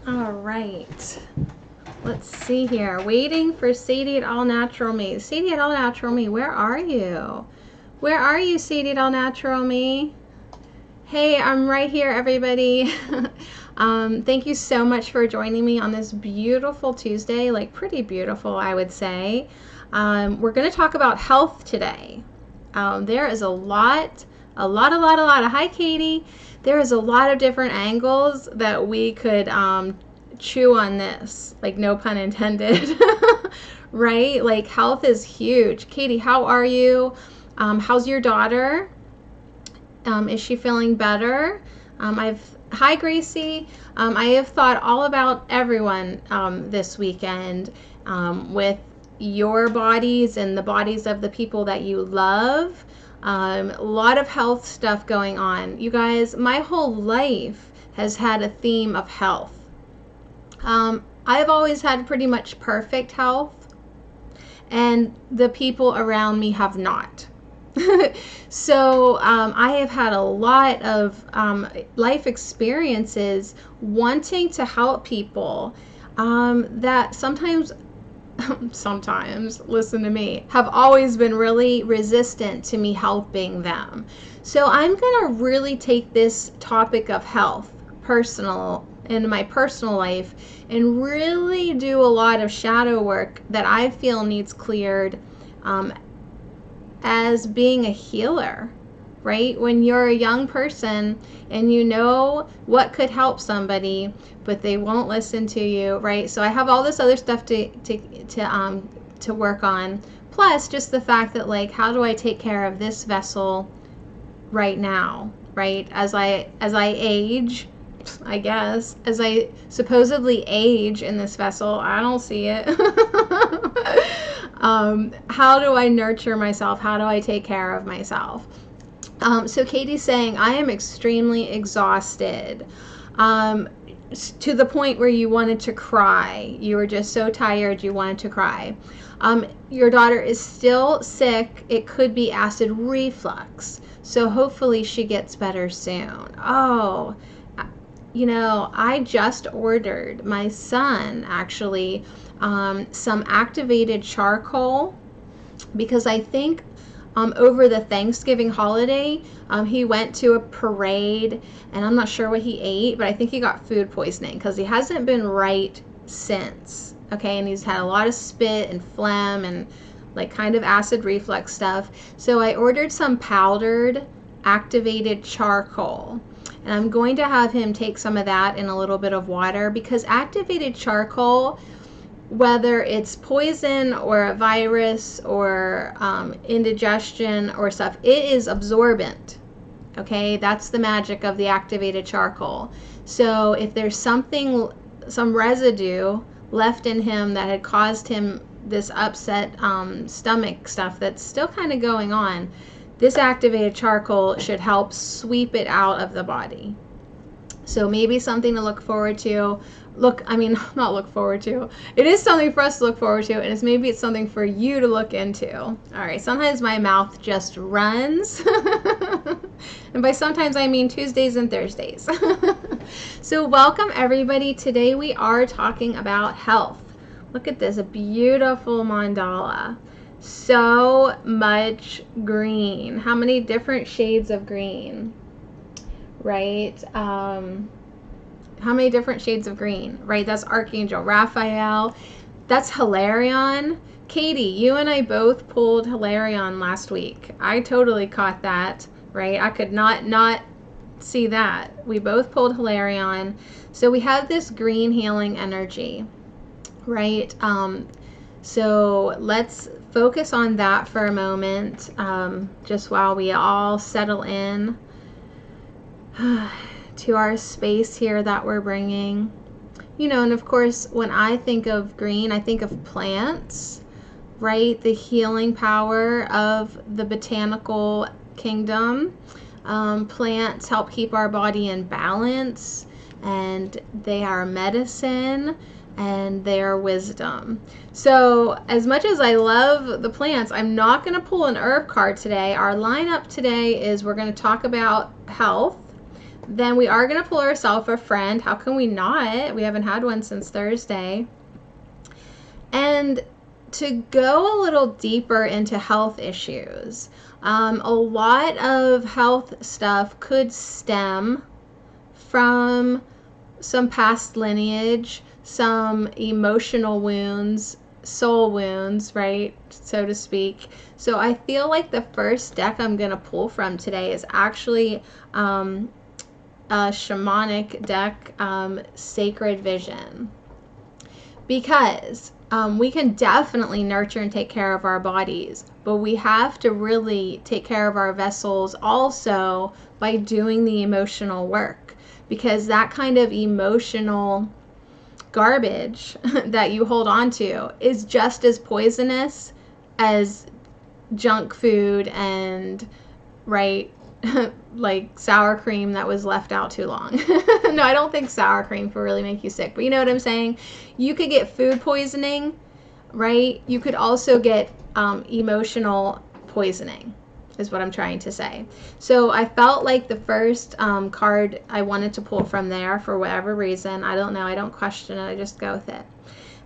All right. Let's see here. Waiting for Sadie at All Natural Me. Sadie at All Natural Me, where are you? Where are you, Sadie at All Natural Me? Hey, I'm right here, everybody. Thank you so much for joining me on this beautiful Tuesday, like pretty beautiful, I would say. We're going to talk about health today. There is a lot. Hi, Katie. There is a lot of different angles that we could chew on this, like no pun intended, right? Like health is huge. Katie, how are you? How's your daughter? Is she feeling better? Hi, Gracie. I have thought all about everyone this weekend with your bodies and the bodies of the people that you love. A lot of health stuff going on. You guys, my whole life has had a theme of health. I've always had pretty much perfect health, and the people around me have not. So I have had a lot of life experiences wanting to help people that sometimes, listen to me, have always been really resistant to me helping them. So I'm going to really take this topic of health in my personal life and really do a lot of shadow work that I feel needs cleared as being a healer, right? When you're a young person and you know what could help somebody, but they won't listen to you, right? So I have all this other stuff to work on. Plus, just the fact that, like, how do I take care of this vessel right now, right? As I age, I guess, as I supposedly age in this vessel, I don't see it. How do I nurture myself? How do I take care of myself? So Katie's saying, I am extremely exhausted, to the point where you wanted to cry. You were just so tired you wanted to cry. Your daughter is still sick. It could be acid reflux. So hopefully she gets better soon. Oh, you know, I just ordered my son, actually, some activated charcoal, because I think over the Thanksgiving holiday, he went to a parade, and I'm not sure what he ate, but I think he got food poisoning because he hasn't been right since. Okay, and he's had a lot of spit and phlegm and like kind of acid reflux stuff. So I ordered some powdered activated charcoal. And I'm going to have him take some of that in a little bit of water, because activated charcoal, whether it's poison or a virus or indigestion or stuff, it is absorbent. Okay, that's the magic of the activated charcoal. So if there's some residue left in him that had caused him this upset stomach stuff that's still kind of going on, this activated charcoal should help sweep it out of the body. So maybe something to look forward to. Not look forward to. It is something for us to look forward to, and maybe it's something for you to look into. All right, sometimes my mouth just runs. And by sometimes I mean Tuesdays and Thursdays. So welcome everybody. Today we are talking about health. Look at this, a beautiful mandala. So much green. How many different shades of green, right? How many different shades of green, right? That's Archangel Raphael. That's Hilarion. Katie, you and I both pulled Hilarion last week. I totally caught that, right? I could not see that. We both pulled Hilarion. So we have this green healing energy, right? So let's focus on that for a moment, just while we all settle in to our space here that we're bringing. You know, and of course, when I think of green, I think of plants, right? The healing power of the botanical kingdom. Plants help keep our body in balance, and they are medicine, and their wisdom. So as much as I love the plants, I'm not going to pull an herb card today. Our lineup today is we're going to talk about health. Then we are going to pull ourselves a friend. How can we not? We haven't had one since Thursday. And to go a little deeper into health issues, a lot of health stuff could stem from some past lineage, some emotional wounds, soul wounds, right, so to speak. So I feel like the first deck I'm going to pull from today is actually a shamanic deck, Sacred Vision, because we can definitely nurture and take care of our bodies, but we have to really take care of our vessels also by doing the emotional work, because that kind of emotional garbage that you hold on to is just as poisonous as junk food and, right, like sour cream that was left out too long. No, I don't think sour cream can really make you sick, but you know what I'm saying? You could get food poisoning, right? You could also get emotional poisoning, is what I'm trying to say. So I felt like the first card I wanted to pull from there for whatever reason. I don't know. I don't question it. I just go with it.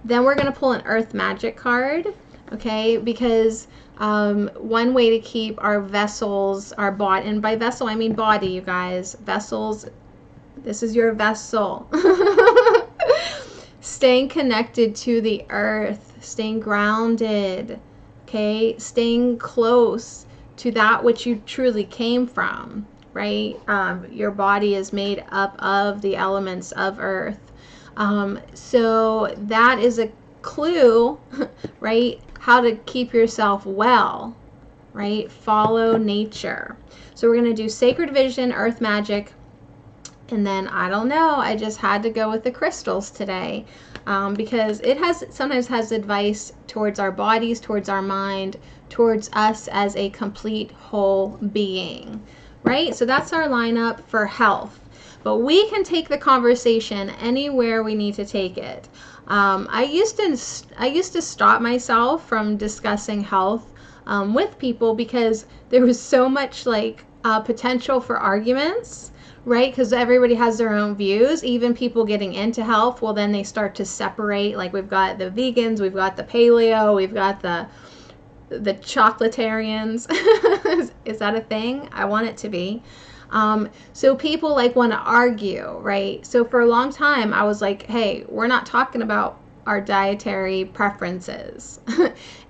Then we're going to pull an Earth Magic card, okay? Because one way to keep our vessels, our body, and by vessel I mean body, you guys. Vessels, this is your vessel. Staying connected to the earth, staying grounded, okay? Staying close to that which you truly came from, right? Your body is made up of the elements of earth. So that is a clue, right? How to keep yourself well, right? Follow nature. So we're going to do Sacred Vision, Earth Magic, and then I don't know, I just had to go with the crystals today, because it sometimes has advice towards our bodies, towards our mind, towards us as a complete whole being, right? So that's our lineup for health. But we can take the conversation anywhere we need to take it. I used to stop myself from discussing health with people because there was so much like potential for arguments, right? Because everybody has their own views. Even people getting into health, well, then they start to separate. Like we've got the vegans, we've got the paleo, we've got the chocolatarians. Is that a thing? I want it to be. So people like want to argue, right? So for a long time, I was like, hey, we're not talking about our dietary preferences.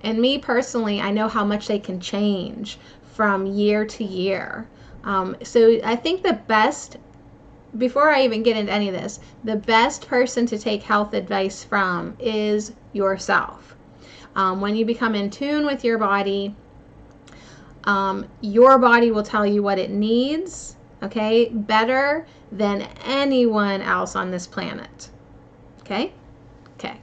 And me personally, I know how much they can change from year to year. So I think the best, before I even get into any of this, the best person to take health advice from is yourself. When you become in tune with your body will tell you what it needs, okay, better than anyone else on this planet. Okay? Okay.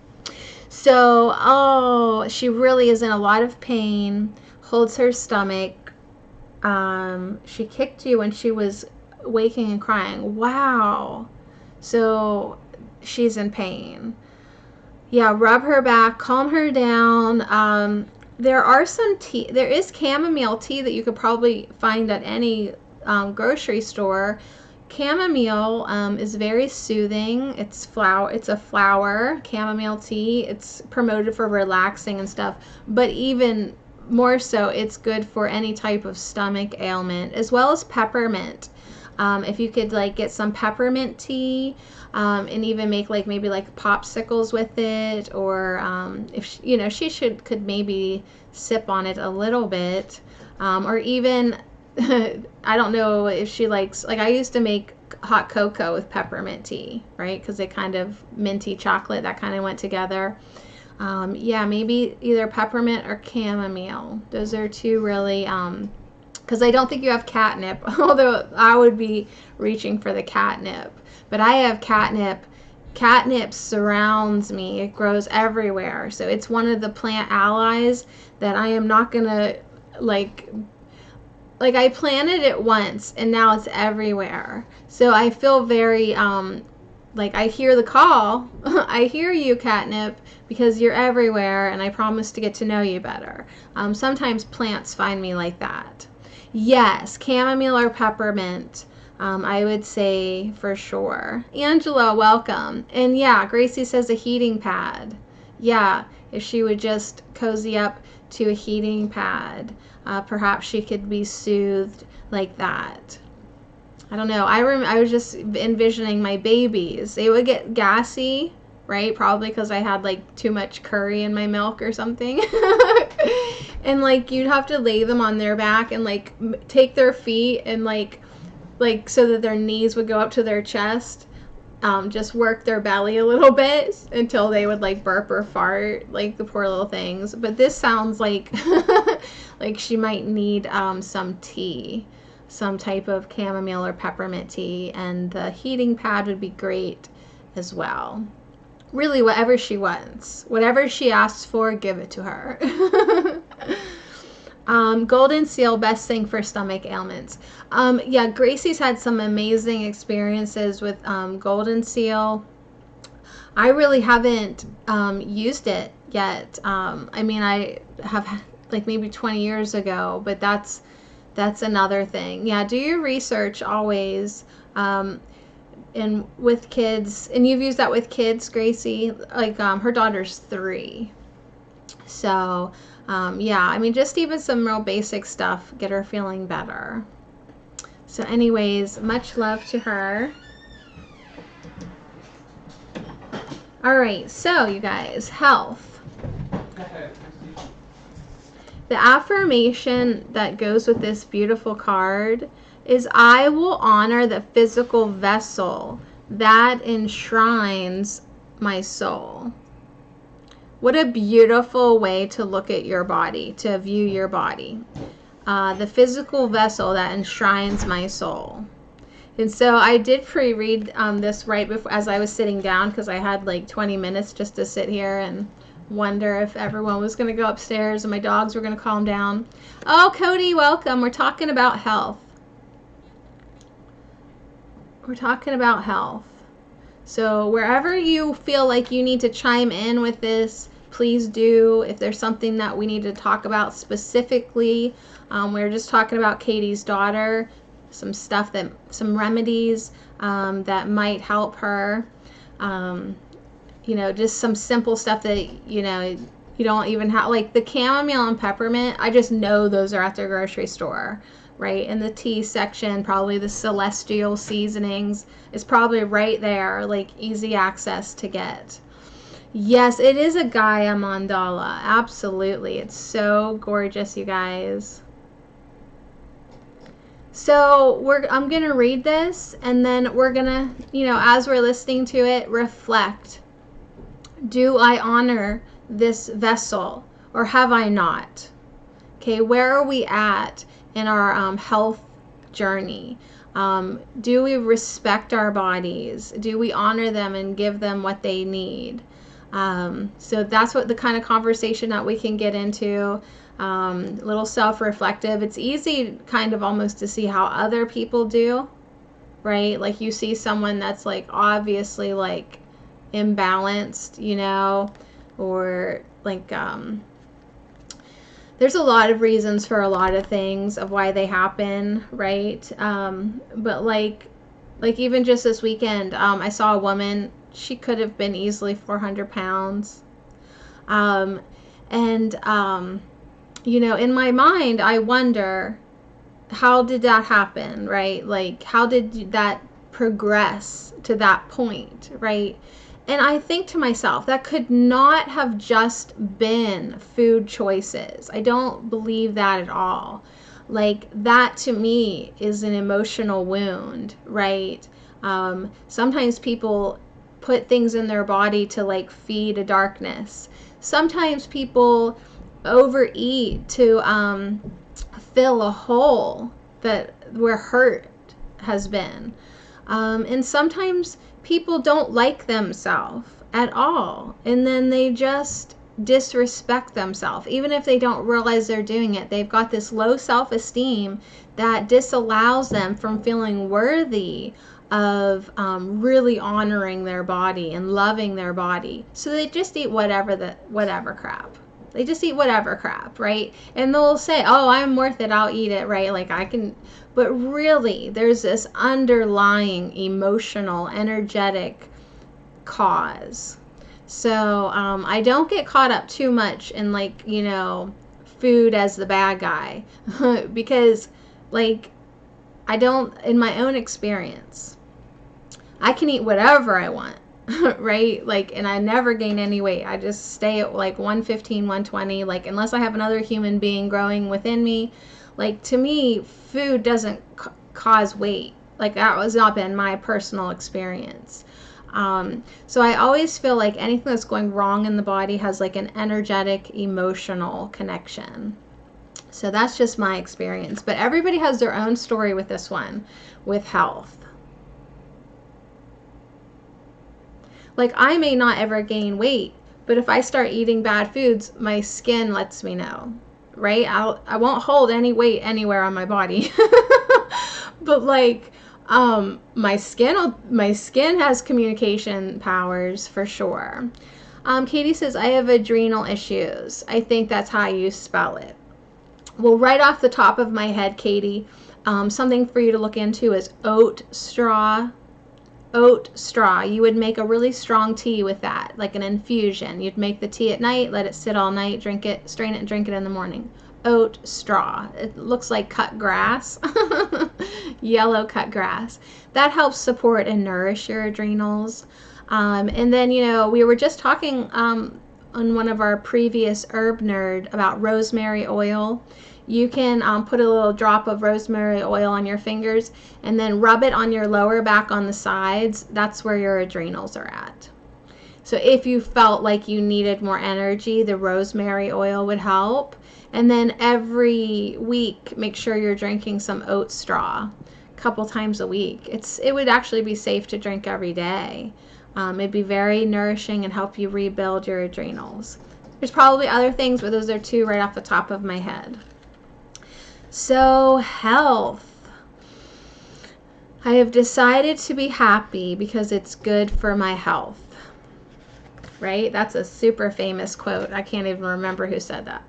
So, oh, she really is in a lot of pain, holds her stomach. She kicked you when she was waking and crying. Wow. So she's in pain. Yeah, rub her back, calm her down. There are some tea. There is chamomile tea that you could probably find at any grocery store. Chamomile is very soothing. It's a flower, chamomile tea. It's promoted for relaxing and stuff. But even more so, it's good for any type of stomach ailment, as well as peppermint. If you could like get some peppermint tea, and even make like maybe like popsicles with it, or if she could maybe sip on it a little bit, or even I don't know if she likes, like I used to make hot cocoa with peppermint tea, right? Because they kind of minty chocolate, that kind of went together. Yeah, maybe either peppermint or chamomile. Those are two really, because I don't think you have catnip, although I would be reaching for the catnip. But I have catnip. Catnip surrounds me. It grows everywhere. So it's one of the plant allies that I am not going to, like I planted it once and now it's everywhere. So I feel very, like I hear the call. I hear you, catnip, because you're everywhere and I promise to get to know you better. Sometimes plants find me like that. Yes, chamomile or peppermint. I would say for sure. Angela, welcome. And yeah, Gracie says a heating pad. Yeah, if she would just cozy up to a heating pad, perhaps she could be soothed like that. I don't know. I was just envisioning my babies. They would get gassy, right? Probably because I had like too much curry in my milk or something. And like you'd have to lay them on their back and like take their feet and like so that their knees would go up to their chest. Just work their belly a little bit until they would like burp or fart, like the poor little things. But this sounds like like she might need some tea, some type of chamomile or peppermint tea, and the heating pad would be great as well. Really, whatever she wants, whatever she asks for, give it to her. Golden seal, best thing for stomach ailments. Yeah, Gracie's had some amazing experiences with golden seal. I really haven't used it yet. I mean, I have like maybe 20 years ago, but that's another thing. Yeah, do your research always. And with kids, and you've used that with kids, Gracie, like her daughter's 3. So yeah, I mean, just even some real basic stuff, get her feeling better. So anyways, much love to her. All right, so you guys, health. The affirmation that goes with this beautiful card is, I will honor the physical vessel that enshrines my soul. What a beautiful way to look at your body, to view your body. The physical vessel that enshrines my soul. And so I did pre-read this right before, as I was sitting down, because I had like 20 minutes just to sit here and wonder if everyone was going to go upstairs and my dogs were going to calm down. Oh, Cody, welcome. We're talking about health. We're talking about health. So wherever you feel like you need to chime in with this, please do. If there's something that we need to talk about specifically, we're just talking about Katie's daughter, some stuff that, some remedies that might help her. You know, just some simple stuff that, you know, you don't even have, like the chamomile and peppermint. I just know those are at the grocery store. Right in the tea section, probably the celestial seasonings is probably right there, like easy access to get. Yes, it is a Gaia mandala. Absolutely. It's so gorgeous, you guys. So I'm going to read this, and then we're going to, you know, as we're listening to it, reflect. Do I honor this vessel, or have I not? Okay, where are we at in our health journey? Do we respect our bodies? Do we honor them and give them what they need? So that's what the kind of conversation that we can get into. A little self-reflective. It's easy kind of almost to see how other people do, right? Like you see someone that's like obviously like imbalanced, you know, or like there's a lot of reasons for a lot of things of why they happen, right? But like even just this weekend, I saw a woman, she could have been easily 400 pounds. You know, in my mind, I wonder, how did that happen, right? Like, how did that progress to that point, right? And I think to myself, that could not have just been food choices. I don't believe that at all. Like, that to me is an emotional wound, right? Sometimes people put things in their body to like feed a darkness. Sometimes people overeat to fill a hole that where hurt has been. And sometimes people don't like themselves at all, and then they just disrespect themselves. Even if they don't realize they're doing it, they've got this low self-esteem that disallows them from feeling worthy of really honoring their body and loving their body. So they just eat whatever crap. They just eat whatever crap, right? And they'll say, oh, I'm worth it, I'll eat it, right? Like I can, but really there's this underlying emotional, energetic cause. So I don't get caught up too much in like, you know, food as the bad guy because like I don't, in my own experience, I can eat whatever I want. Right? Like, and I never gain any weight. I just stay at like 115, 120. Like, unless I have another human being growing within me, like, to me, food doesn't cause weight. Like, that has not been my personal experience. So I always feel like anything that's going wrong in the body has like an energetic, emotional connection. So that's just my experience. But everybody has their own story with this one, with health. Like, I may not ever gain weight, but if I start eating bad foods, my skin lets me know, right? I won't hold any weight anywhere on my body. But like, my skin has communication powers for sure. Katie says, I have adrenal issues. I think that's how you spell it. Well, right off the top of my head, Katie, something for you to look into is oat straw. Oat straw. You would make a really strong tea with that, like an infusion. You'd make the tea at night, let it sit all night, drink it, strain it, and drink it in the morning. Oat straw. It looks like cut grass, yellow cut grass. That helps support and nourish your adrenals. And then, you know, we were just talking on one of our previous Herb Nerd about rosemary oil. You can put a little drop of rosemary oil on your fingers and then rub it on your lower back on the sides. That's where your adrenals are at. So if you felt like you needed more energy, the rosemary oil would help. And then every week, make sure you're drinking some oat straw a couple times a week. It would actually be safe to drink every day. It'd be very nourishing and help you rebuild your adrenals. There's probably other things, but those are two right off the top of my head. So, health. I have decided to be happy because it's good for my health. Right? That's a super famous quote. I can't even remember who said that.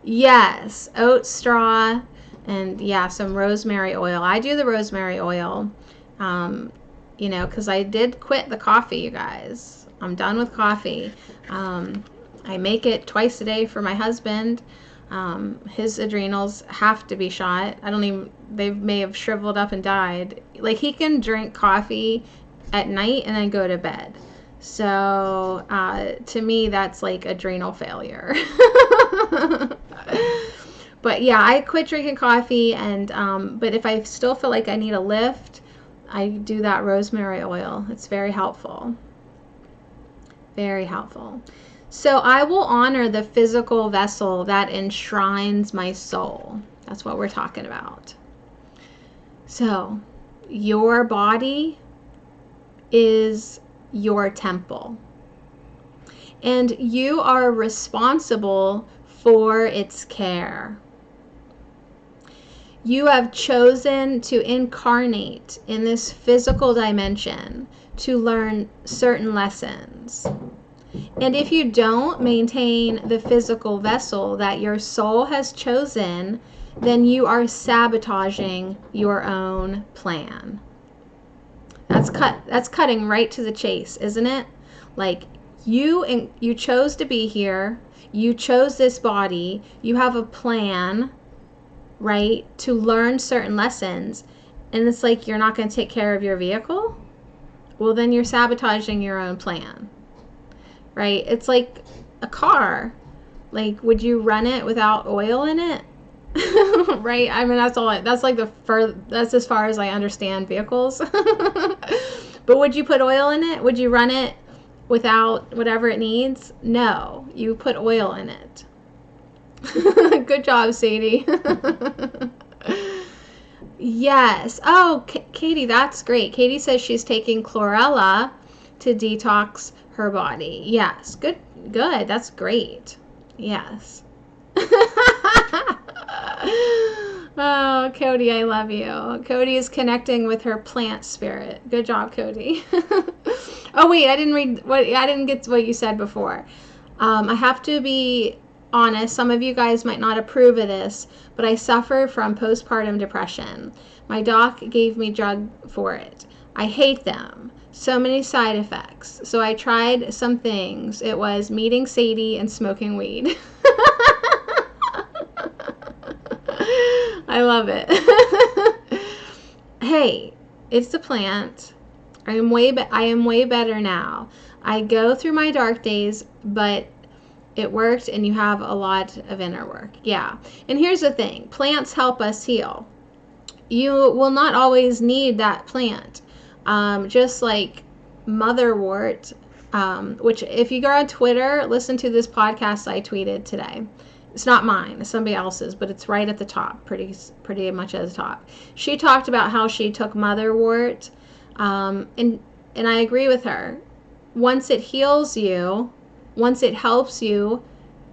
Yes, oat straw and yeah, some rosemary oil. I do the rosemary oil, you know, because I did quit the coffee, you guys. I'm done with coffee. I make it twice a day for my husband. His adrenals have to be shot. They may have shriveled up and died. Like, he can drink coffee at night and then go to bed. So to me, that's like adrenal failure. But yeah, I quit drinking coffee, and but if I still feel like I need a lift, I do that rosemary oil. It's very helpful. Very helpful. So I will honor the physical vessel that enshrines my soul. That's what we're talking about. So your body is your temple, and you are responsible for its care. You have chosen to incarnate in this physical dimension to learn certain lessons. And if you don't maintain the physical vessel that your soul has chosen, then you are sabotaging your own plan. That's cutting right to the chase, isn't it? Like, you chose to be here. You chose this body. You have a plan, right, to learn certain lessons. And it's like you're not going to take care of your vehicle? Well, then you're sabotaging your own plan. Right? It's like a car. Like, would you run it without oil in it? Right? I mean, that's as far as I understand vehicles. But would you put oil in it? Would you run it without whatever it needs? No, you put oil in it. Good job, Sadie. Yes. Oh, Katie, that's great. Katie says she's taking chlorella to detox her body. Yes. Good. That's great. Yes. Oh, Cody, I love you. Cody is connecting with her plant spirit. Good job, Cody. Oh, wait, I didn't get what you said before. I have to be honest, some of you guys might not approve of this, but I suffer from postpartum depression. My doc gave me drug for it. I hate them. So many side effects. So I tried some things. It was meeting Sadie and smoking weed. I love it. Hey, it's a plant. I am way better now. I go through my dark days, but it worked, and you have a lot of inner work. Yeah. And here's the thing. Plants help us heal. You will not always need that plant. Just like Motherwort, which if you go on Twitter, listen to this podcast I tweeted today. It's not mine, it's somebody else's, but it's right at the top, pretty much at the top. She talked about how she took Motherwort, and I agree with her. Once it heals you, once it helps you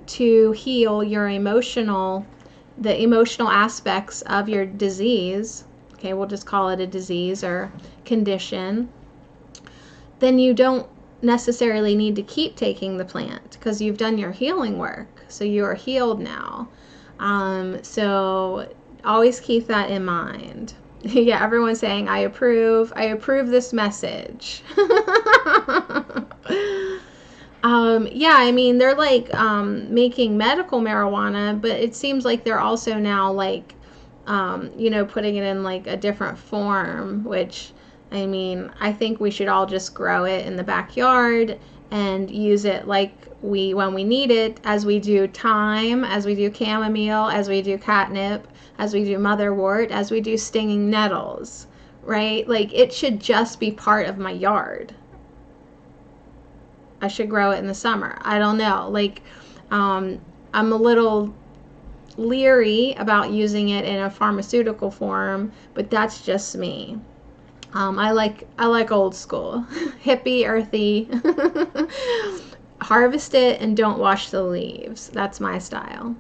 to heal your the emotional aspects of your disease, okay, we'll just call it a disease or condition, then you don't necessarily need to keep taking the plant because you've done your healing work. So you are healed now. So always keep that in mind. Yeah, everyone's saying, I approve this message. Yeah, I mean, they're like making medical marijuana, but it seems like they're also now like, putting it in like a different form, which, I mean, I think we should all just grow it in the backyard and use it like when we need it, as we do thyme, as we do chamomile, as we do catnip, as we do motherwort, as we do stinging nettles, right? Like, it should just be part of my yard. I should grow it in the summer. I don't know. Like, I'm a little leery about using it in a pharmaceutical form, but that's just me. I like old school, hippie, earthy. Harvest it and don't wash the leaves. That's my style.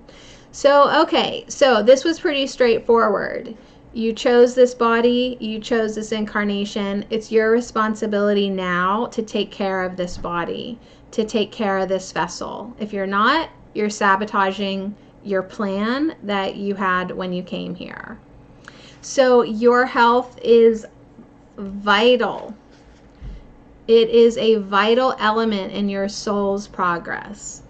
So, okay, so this was pretty straightforward. You chose this body, you chose this incarnation. It's your responsibility now to take care of this body, to take care of this vessel. If you're not, you're sabotaging your plan that you had when you came here. So your health is vital. It is a vital element in your soul's progress.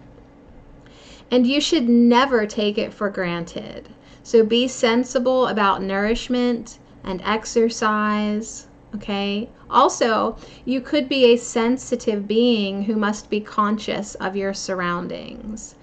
And you should never take it for granted. So be sensible about nourishment and exercise, okay? Also, you could be a sensitive being who must be conscious of your surroundings,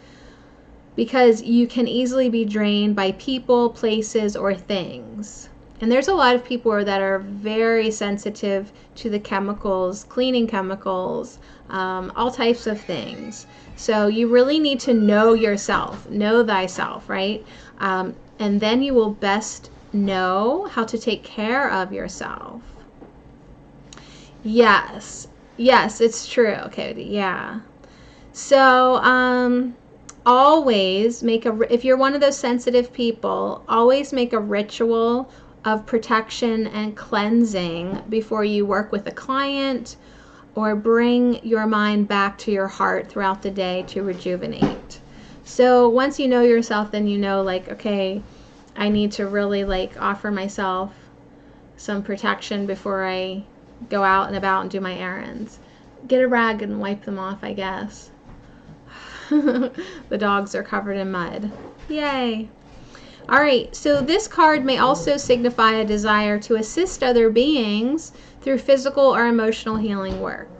because you can easily be drained by people, places, or things. And there's a lot of people that are very sensitive to the chemicals, cleaning chemicals, all types of things. So you really need to know yourself, know thyself, right? And then you will best know how to take care of yourself. Yes, it's true, Cody. Yeah. So always if you're one of those sensitive people, always make a ritual of protection and cleansing before you work with a client or bring your mind back to your heart throughout the day to rejuvenate. So once you know yourself, then you know, like, okay, I need to really like offer myself some protection before I go out and about and do my errands. Get a rag and wipe them off, I guess. The dogs are covered in mud. Yay. All right, so this card may also signify a desire to assist other beings through physical or emotional healing work.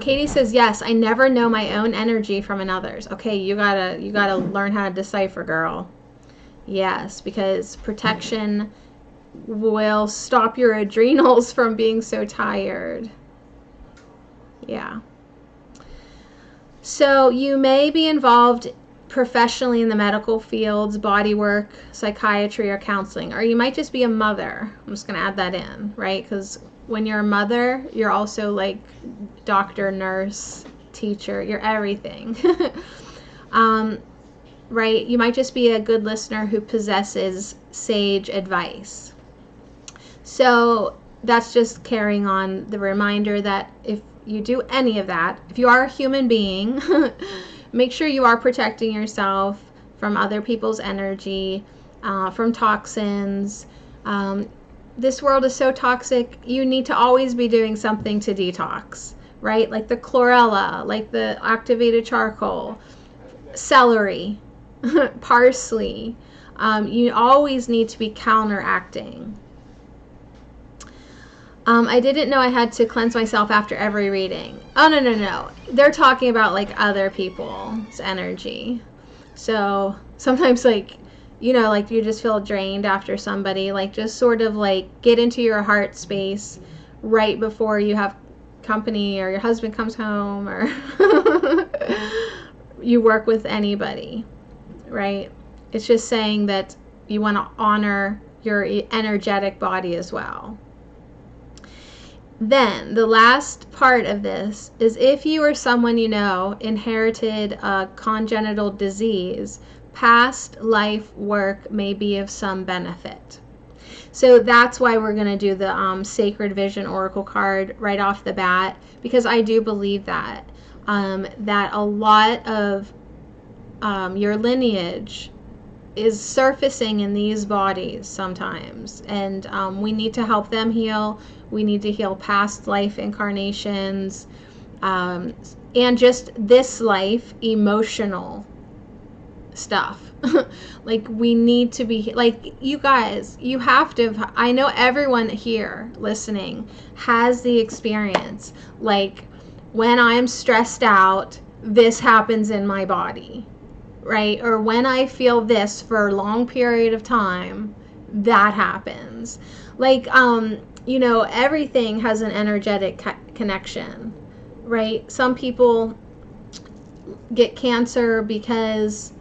Katie says, yes, I never know my own energy from another's. Okay, you gotta learn how to decipher, girl. Yes, because protection will stop your adrenals from being so tired. Yeah. So you may be involved professionally in the medical fields, body work, psychiatry, or counseling, or you might just be a mother. I'm just going to add that in, right? Because when you're a mother, you're also like doctor, nurse, teacher, you're everything. Right? You might just be a good listener who possesses sage advice. So that's just carrying on the reminder that if you do any of that, if you are a human being, make sure you are protecting yourself from other people's energy, from toxins. This world is so toxic, you need to always be doing something to detox, right? Like the chlorella, like the activated charcoal, celery, parsley. You always need to be counteracting. I didn't know I had to cleanse myself after every reading. Oh, no, no, no. They're talking about like other people's energy. So sometimes like, you know, like you just feel drained after somebody, like just sort of like get into your heart space right before you have company or your husband comes home or you work with anybody, right? It's just saying that you want to honor your energetic body as well. Then the last part of this is if you or someone you know inherited a congenital disease, past life work may be of some benefit. So that's why we're going to do the Sacred Vision Oracle card right off the bat, because I do believe that that a lot of your lineage is surfacing in these bodies sometimes, and we need to help them heal. We need to heal past life incarnations, and just this life emotional stuff. Like we need to be, like, you guys, you have to, I know everyone here listening has the experience, like when I'm stressed out, this happens in my body, right? Or when I feel this for a long period of time, that happens. Like, you know, everything has an energetic connection, right? Some people get cancer because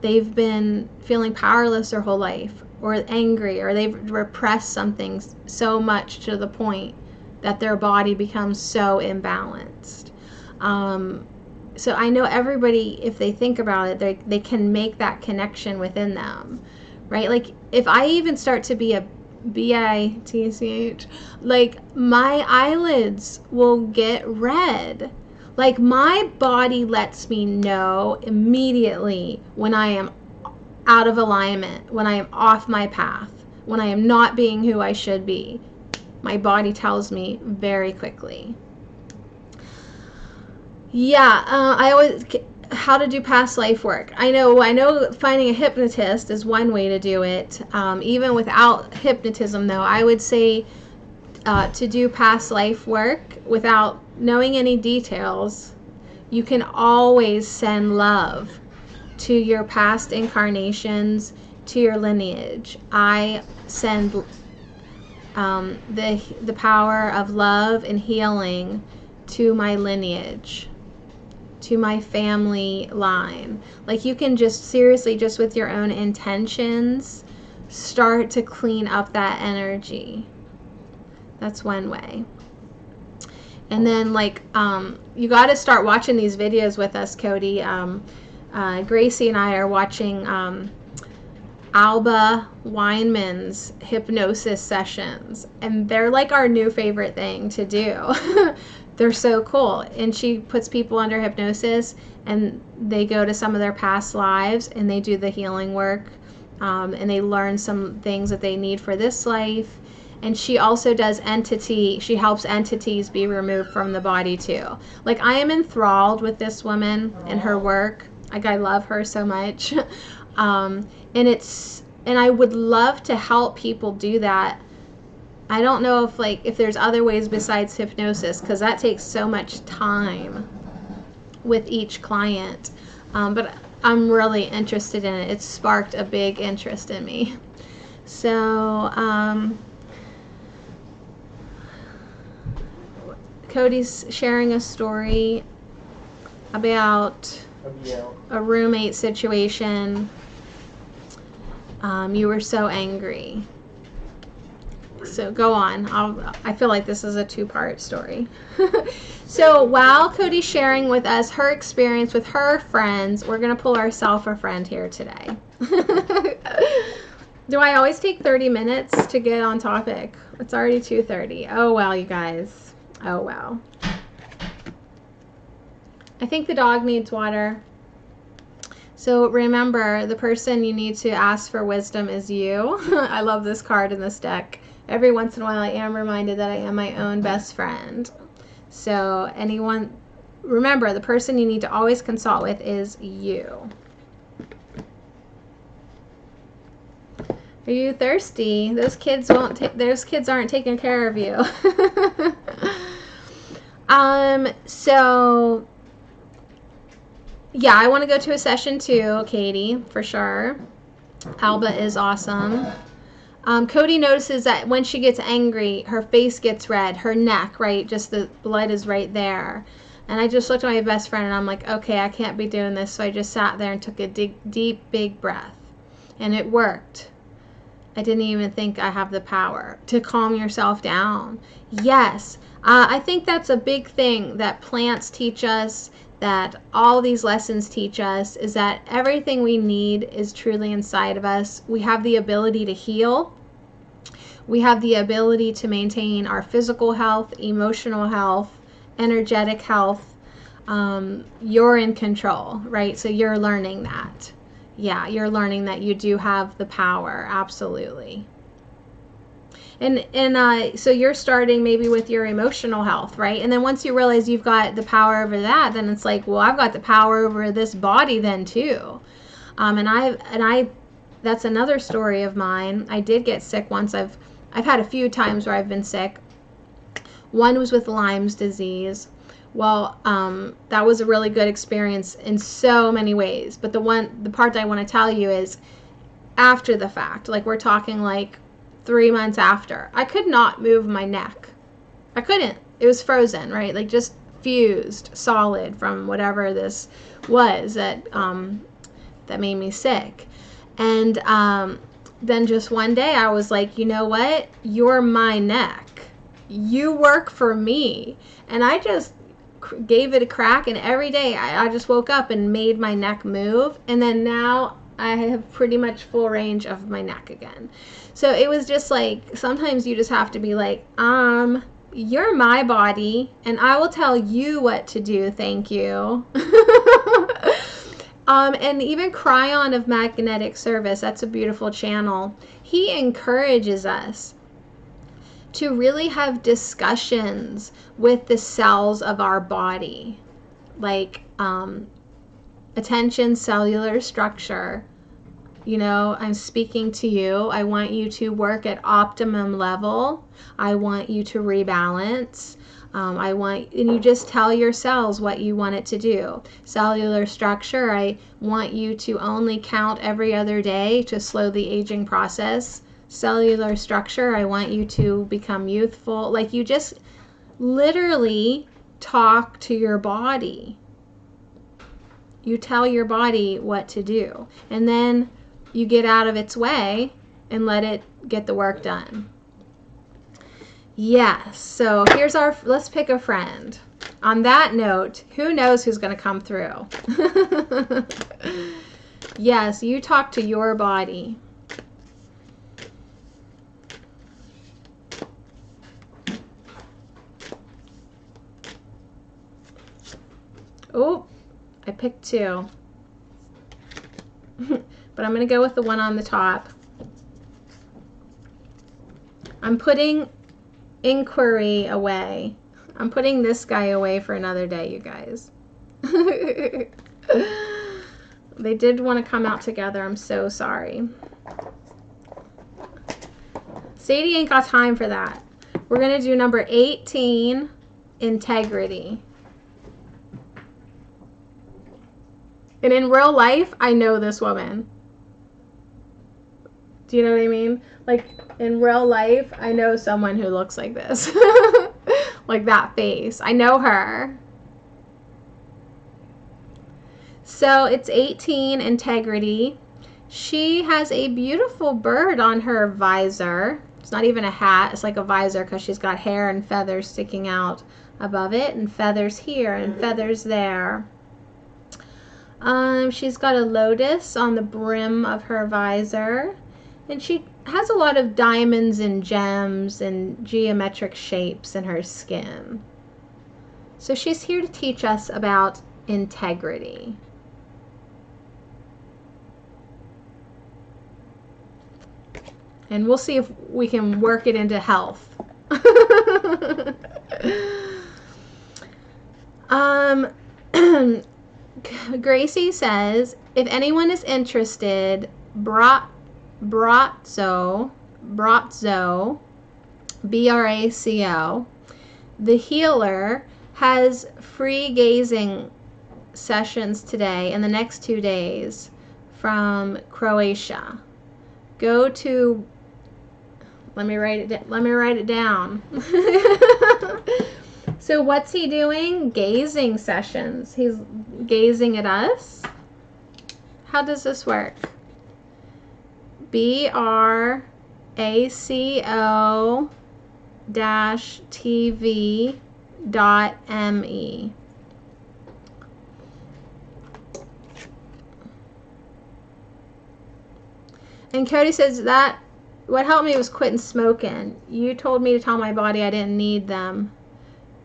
they've been feeling powerless their whole life, or angry, or they've repressed something so much to the point that their body becomes so imbalanced. So I know everybody, if they think about it, they can make that connection within them, right? Like if I even start to be a bitch, like my eyelids will get red. Like my body lets me know immediately when I am out of alignment, when I am off my path, when I am not being who I should be. My body tells me very quickly. Yeah, I always, how to do past life work. I know finding a hypnotist is one way to do it. Even without hypnotism though, I would say to do past life work without knowing any details, you can always send love to your past incarnations, to your lineage. I send the power of love and healing to my lineage, to my family line. Like you can just seriously, just with your own intentions, start to clean up that energy. That's one way. And then like you got to start watching these videos with us, Cody. Gracie and I are watching Alba Weinman's hypnosis sessions, and they're like our new favorite thing to do. They're so cool, and she puts people under hypnosis and they go to some of their past lives and they do the healing work, and they learn some things that they need for this life. And she also does she helps entities be removed from the body too. Like I am enthralled with this woman and her work. Like I love her so much. And I would love to help people do that. I don't know if there's other ways besides hypnosis, because that takes so much time with each client. But I'm really interested in it. It's sparked a big interest in me. So Cody's sharing a story about a roommate situation. You were so angry. So go on. I feel like this is a two-part story. So while Cody's sharing with us her experience with her friends, we're going to pull ourselves a friend here today. Do I always take 30 minutes to get on topic? It's already 2:30. Oh, wow, you guys. Oh, wow. I think the dog needs water. So remember, the person you need to ask for wisdom is you. I love this card in this deck. Every once in a while, I am reminded that I am my own best friend. So anyone, remember, the person you need to always consult with is you. Are you thirsty? Those kids aren't taking care of you. So yeah, I want to go to a session too, Katie, for sure. Alba is awesome. Cody notices that when she gets angry, her face gets red, her neck, right? Just the blood is right there. And I just looked at my best friend and I'm like, okay, I can't be doing this. So I just sat there and took a deep, big breath. And it worked. I didn't even think I have the power to calm yourself down. Yes, I think that's a big thing that plants teach us, that all these lessons teach us, is that everything we need is truly inside of us. We have the ability to heal. We have the ability to maintain our physical health, emotional health, energetic health. You're in control, right? So you're learning that. Yeah, you're learning that you do have the power. Absolutely. And so you're starting maybe with your emotional health, right? And then once you realize you've got the power over that, then it's like, well, I've got the power over this body then too. That's another story of mine. I did get sick once. I've had a few times where I've been sick. One was with Lyme's disease. Well, that was a really good experience in so many ways. But the part that I want to tell you is after the fact. Like, we're talking like 3 months after. I could not move my neck. I couldn't. It was frozen, right? Like, just fused, solid from whatever this was that made me sick. And then just one day I was like, you know what? You're my neck. You work for me. And I just gave it a crack, and every day I just woke up and made my neck move, and then now I have pretty much full range of my neck again. So it was just like, sometimes you just have to be like, you're my body and I will tell you what to do, thank you. And even Cryon of Magnetic Service, that's a beautiful channel. He encourages us to really have discussions with the cells of our body, like attention, cellular structure. You know, I'm speaking to you. I want you to work at optimum level. I want you to rebalance. And you just tell your cells what you want it to do. Cellular structure, I want you to only count every other day to slow the aging process. Cellular structure, I want you to become youthful. Like, you just literally talk to your body. You tell your body what to do. And then you get out of its way and let it get the work done. Yes, so let's pick a friend. On that note, who knows who's going to come through? Yes, you talk to your body. Oh, I picked two. But I'm going to go with the one on the top. I'm putting inquiry away. I'm putting this guy away for another day, you guys. They did want to come out together. I'm so sorry. Sadie ain't got time for that. We're going to do number 18, integrity. And in real life, I know this woman. Do you know what I mean? Like, in real life, I know someone who looks like this. Like that face. I know her. So it's 18, integrity. She has a beautiful bird on her visor. It's not even a hat. It's like a visor because she's got hair and feathers sticking out above it, and feathers here and feathers there. She's got a lotus on the brim of her visor, and she has a lot of diamonds and gems and geometric shapes in her skin. So she's here to teach us about integrity. And we'll see if we can work it into health. Gracie says, if anyone is interested, Braco, B-R-A-C-O, the healer, has free gazing sessions today and the next 2 days from Croatia. Go to, let me write it down. So what's he doing? Gazing sessions. He's gazing at us. How does this work? BRACO-TV.me. And Cody says that what helped me was quitting smoking. You told me to tell my body I didn't need them.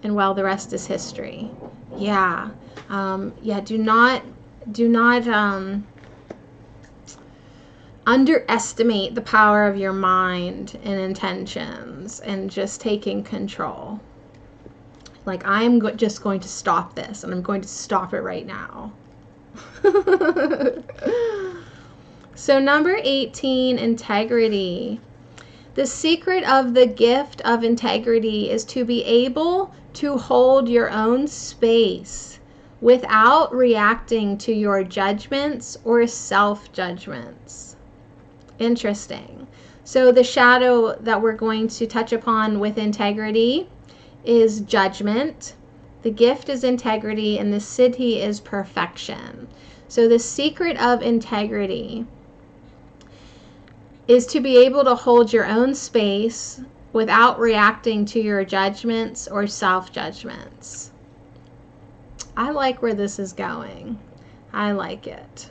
And well, the rest is history. Yeah. Do not underestimate the power of your mind and intentions and just taking control. Like, I'm just going to stop this, and I'm going to stop it right now. So number 18, integrity. The secret of the gift of integrity is to be able to hold your own space without reacting to your judgments or self-judgments. Interesting. So the shadow that we're going to touch upon with integrity is judgment. The gift is integrity, and the siddhi is perfection. So the secret of integrity is to be able to hold your own space without reacting to your judgments or self-judgments. I like where this is going. I like it.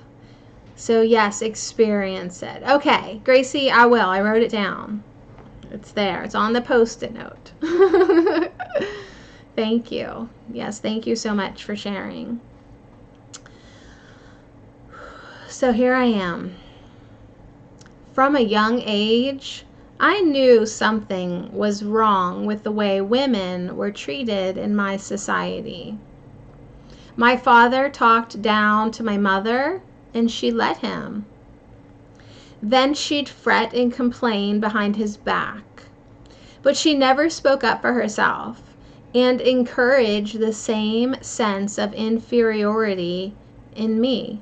So yes, experience it. Okay, Gracie, I will. I wrote it down. It's there. It's on the Post-it note. Thank you. Yes, thank you so much for sharing. So here I am. From a young age, I knew something was wrong with the way women were treated in my society. My father talked down to my mother, and she let him. Then she'd fret and complain behind his back. But she never spoke up for herself and encouraged the same sense of inferiority in me.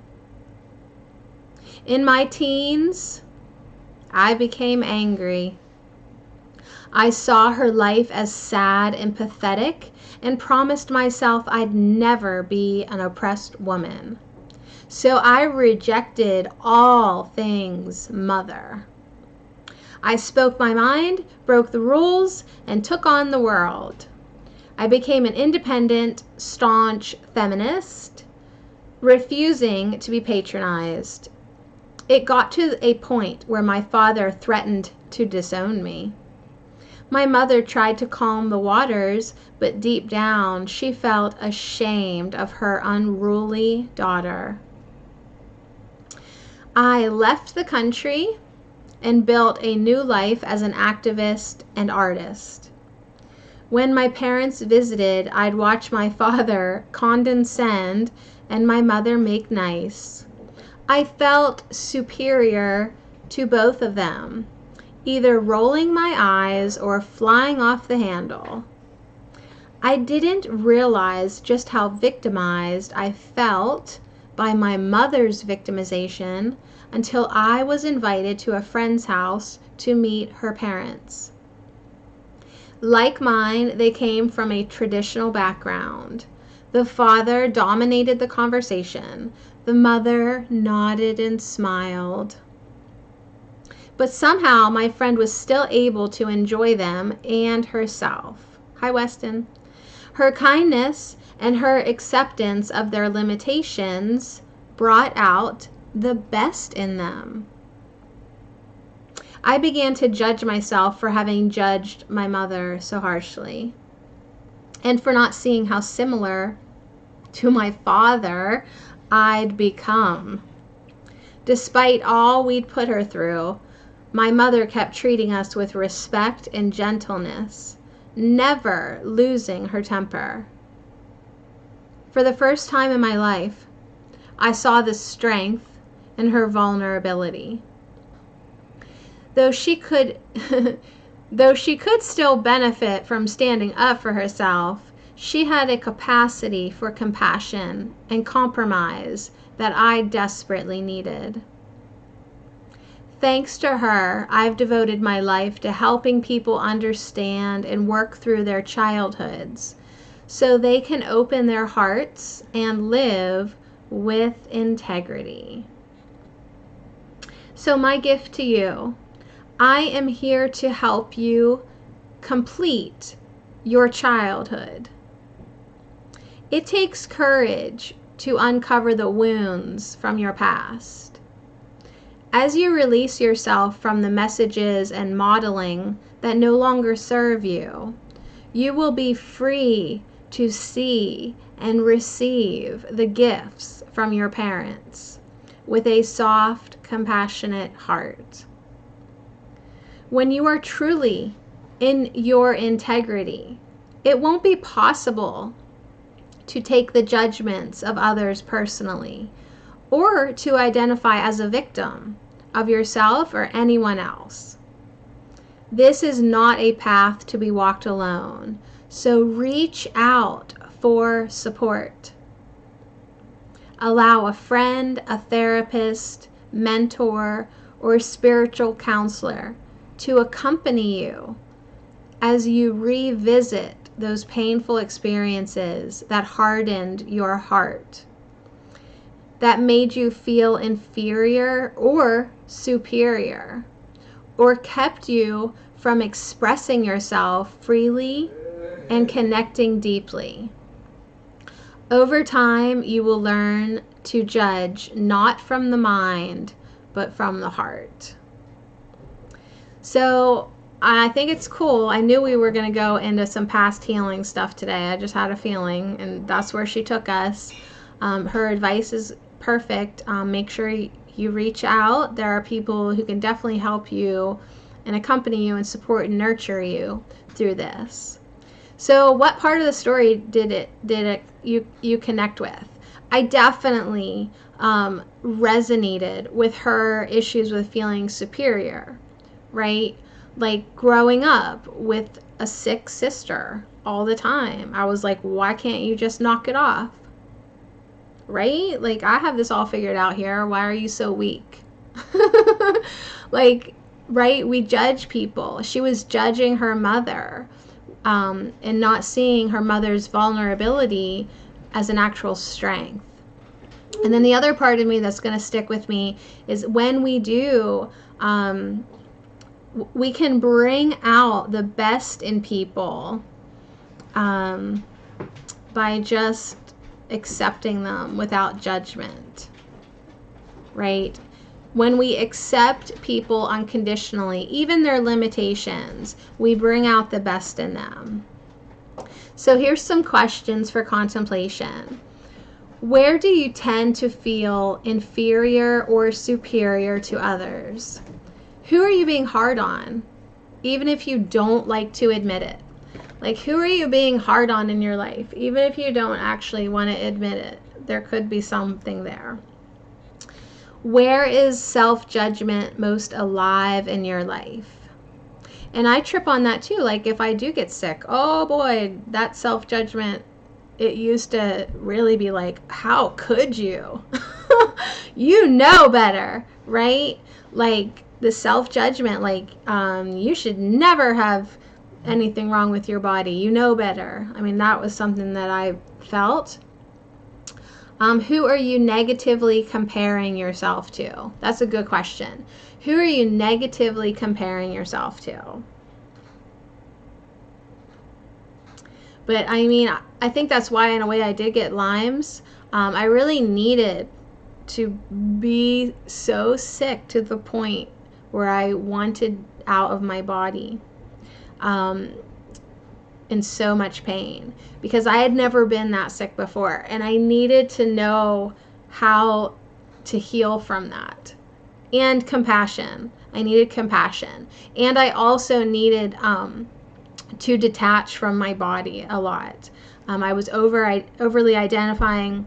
In my teens, I became angry. I saw her life as sad and pathetic and promised myself I'd never be an oppressed woman. So I rejected all things mother. I spoke my mind, broke the rules, and took on the world. I became an independent, staunch feminist, refusing to be patronized. It got to a point where my father threatened to disown me. My mother tried to calm the waters, but deep down she felt ashamed of her unruly daughter. I left the country and built a new life as an activist and artist. When my parents visited, I'd watch my father condescend and my mother make nice. I felt superior to both of them, either rolling my eyes or flying off the handle. I didn't realize just how victimized I felt by my mother's victimization until I was invited to a friend's house to meet her parents. Like mine, they came from a traditional background. The father dominated the conversation. The mother nodded and smiled. But somehow my friend was still able to enjoy them and herself. Hi, Weston. Her kindness and her acceptance of their limitations brought out the best in them. I began to judge myself for having judged my mother so harshly, and for not seeing how similar to my father I'd become. Despite all we'd put her through, my mother kept treating us with respect and gentleness, never losing her temper. For the first time in my life, I saw the strength in her vulnerability. Though she could still benefit from standing up for herself, she had a capacity for compassion and compromise that I desperately needed. Thanks to her, I've devoted my life to helping people understand and work through their childhoods so they can open their hearts and live with integrity. So my gift to you, I am here to help you complete your childhood. It takes courage to uncover the wounds from your past. As you release yourself from the messages and modeling that no longer serve you, you will be free to see and receive the gifts from your parents with a soft, compassionate heart. When you are truly in your integrity, it won't be possible to take the judgments of others personally, or to identify as a victim of yourself or anyone else. This is not a path to be walked alone, so reach out for support. Allow a friend, a therapist, mentor, or spiritual counselor to accompany you as you revisit those painful experiences that hardened your heart, that made you feel inferior or superior, or kept you from expressing yourself freely and connecting deeply. Over time, you will learn to judge not from the mind, but from the heart. So I think it's cool. I knew we were going to go into some past healing stuff today. I just had a feeling, and that's where she took us. Her advice is perfect. Make sure you reach out. There are people who can definitely help you and accompany you and support and nurture you through this. So what part of the story did you connect with? I definitely resonated with her issues with feeling superior, right? Like growing up with a sick sister all the time. I was like, why can't you just knock it off? Right? Like, I have this all figured out here. Why are you so weak? Like, right? We judge people. She was judging her mother and not seeing her mother's vulnerability as an actual strength. And then the other part of me that's going to stick with me is when we do, we can bring out the best in people by just accepting them without judgment, right? When we accept people unconditionally, even their limitations, we bring out the best in them. So here's some questions for contemplation. Where do you tend to feel inferior or superior to others? Who are you being hard on, even if you don't like to admit it? Like, who are you being hard on in your life, even if you don't actually want to admit it? There could be something there. Where is self-judgment most alive in your life? And I trip on that too. Like, if I do get sick, oh boy, that self-judgment, it used to really be like, how could you? You know better, right? Like, the self-judgment, like, you should never have anything wrong with your body. You know better. I mean, that was something that I felt. Who are you negatively comparing yourself to? That's a good question. Who are you negatively comparing yourself to? But I mean, I think that's why in a way I did get Lyme's. I really needed to be so sick to the point where I wanted out of my body. In so much pain, because I had never been that sick before, and I needed to know how to heal from that. And compassion. I needed compassion. And I also needed to detach from my body a lot. I was overly identifying,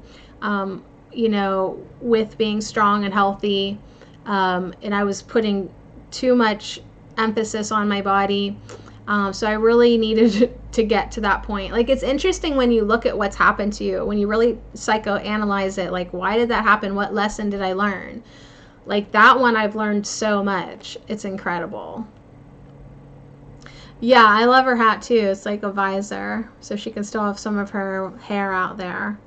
with being strong and healthy, and I was putting too much emphasis on my body. So I really needed to get to that point. Like, it's interesting when you look at what's happened to you, when you really psychoanalyze it, like, why did that happen? What lesson did I learn? Like, that one, I've learned so much. It's incredible. Yeah, I love her hat too. It's like a visor, so she can still have some of her hair out there.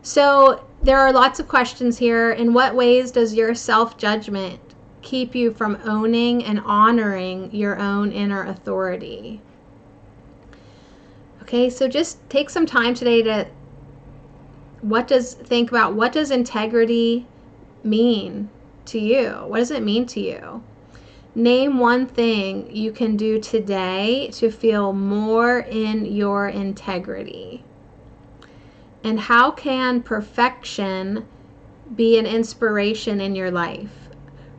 So there are lots of questions here. In what ways does your self-judgment keep you from owning and honoring your own inner authority? Okay, so just take some time today to think about, what does integrity mean to you? What does it mean to you? Name one thing you can do today to feel more in your integrity. And how can perfection be an inspiration in your life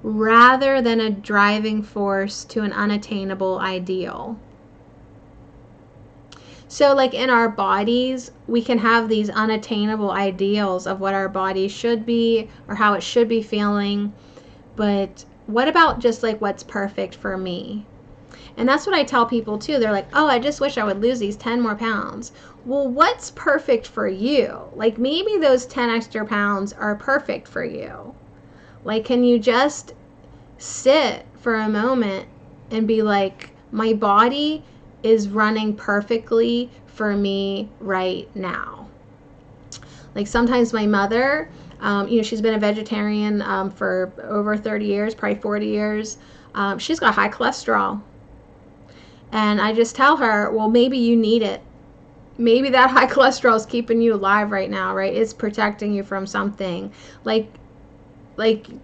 rather than a driving force to an unattainable ideal? So, like, in our bodies, we can have these unattainable ideals of what our body should be or how it should be feeling. But what about just like what's perfect for me? And that's what I tell people too. They're like, oh, I just wish I would lose these 10 more pounds. Well, what's perfect for you? Like, maybe those 10 extra pounds are perfect for you. Like, can you just sit for a moment and be like, my body is running perfectly for me right now. Like, sometimes my mother, she's been a vegetarian for over 30 years, probably 40 years. She's got high cholesterol. And I just tell her, well, maybe you need it. Maybe that high cholesterol is keeping you alive right now, right? It's protecting you from something. Like,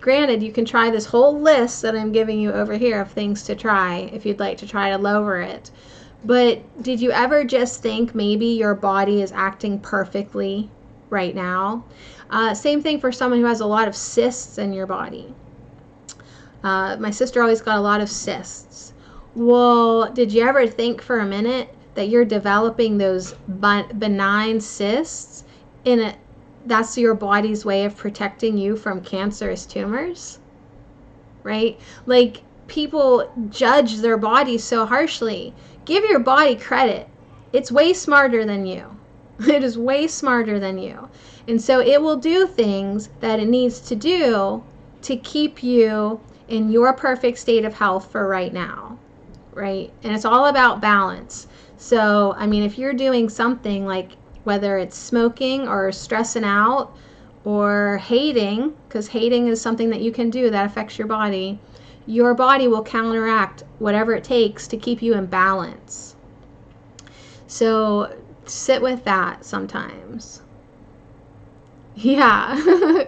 granted, you can try this whole list that I'm giving you over here of things to try if you'd like to try to lower it. But did you ever just think maybe your body is acting perfectly right now? Same thing for someone who has a lot of cysts in your body. My sister always got a lot of cysts. Well, did you ever think for a minute that you're developing those benign cysts that's your body's way of protecting you from cancerous tumors? Right? Like, people judge their bodies so harshly. Give your body credit. It's way smarter than you. It is way smarter than you. And so it will do things that it needs to do to keep you in your perfect state of health for right now, right? And it's all about balance. So, I mean, if you're doing something like, whether it's smoking or stressing out or hating, because hating is something that you can do that affects your body will counteract whatever it takes to keep you in balance. So sit with that sometimes. Yeah.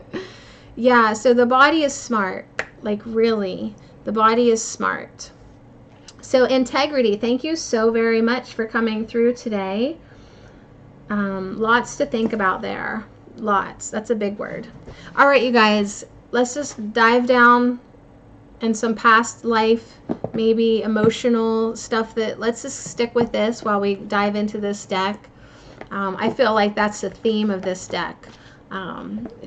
Yeah, so the body is smart. Like, really, the body is smart. So integrity, thank you so very much for coming through today. Lots to think about there. Lots. That's a big word. All right, you guys, let's just dive down in some past life, maybe emotional stuff. Let's just stick with this while we dive into this deck. I feel like that's the theme of this deck.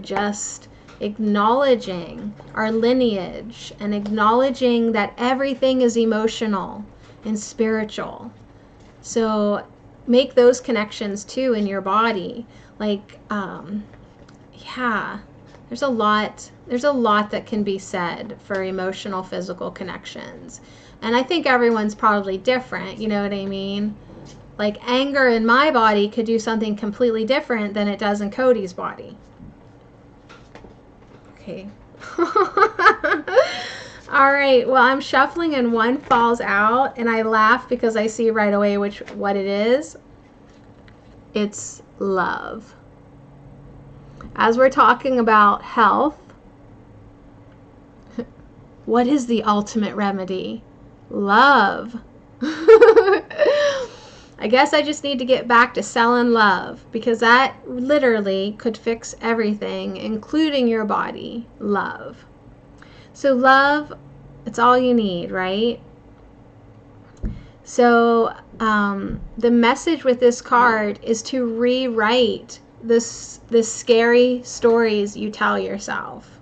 Just acknowledging our lineage and acknowledging that everything is emotional and spiritual. So make those connections too in your body. Like, yeah, there's a lot that can be said for emotional, physical connections. And I think everyone's probably different, you know what I mean? Like, anger in my body could do something completely different than it does in Cody's body. Okay. All right, well, I'm shuffling and one falls out, and I laugh because I see right away what it is. It's love. As we're talking about health, What is the ultimate remedy? Love. I guess I just need to get back to selling love, because that literally could fix everything, including your body. Love. So love, it's all you need, right? So the message with this card is to rewrite the scary stories you tell yourself.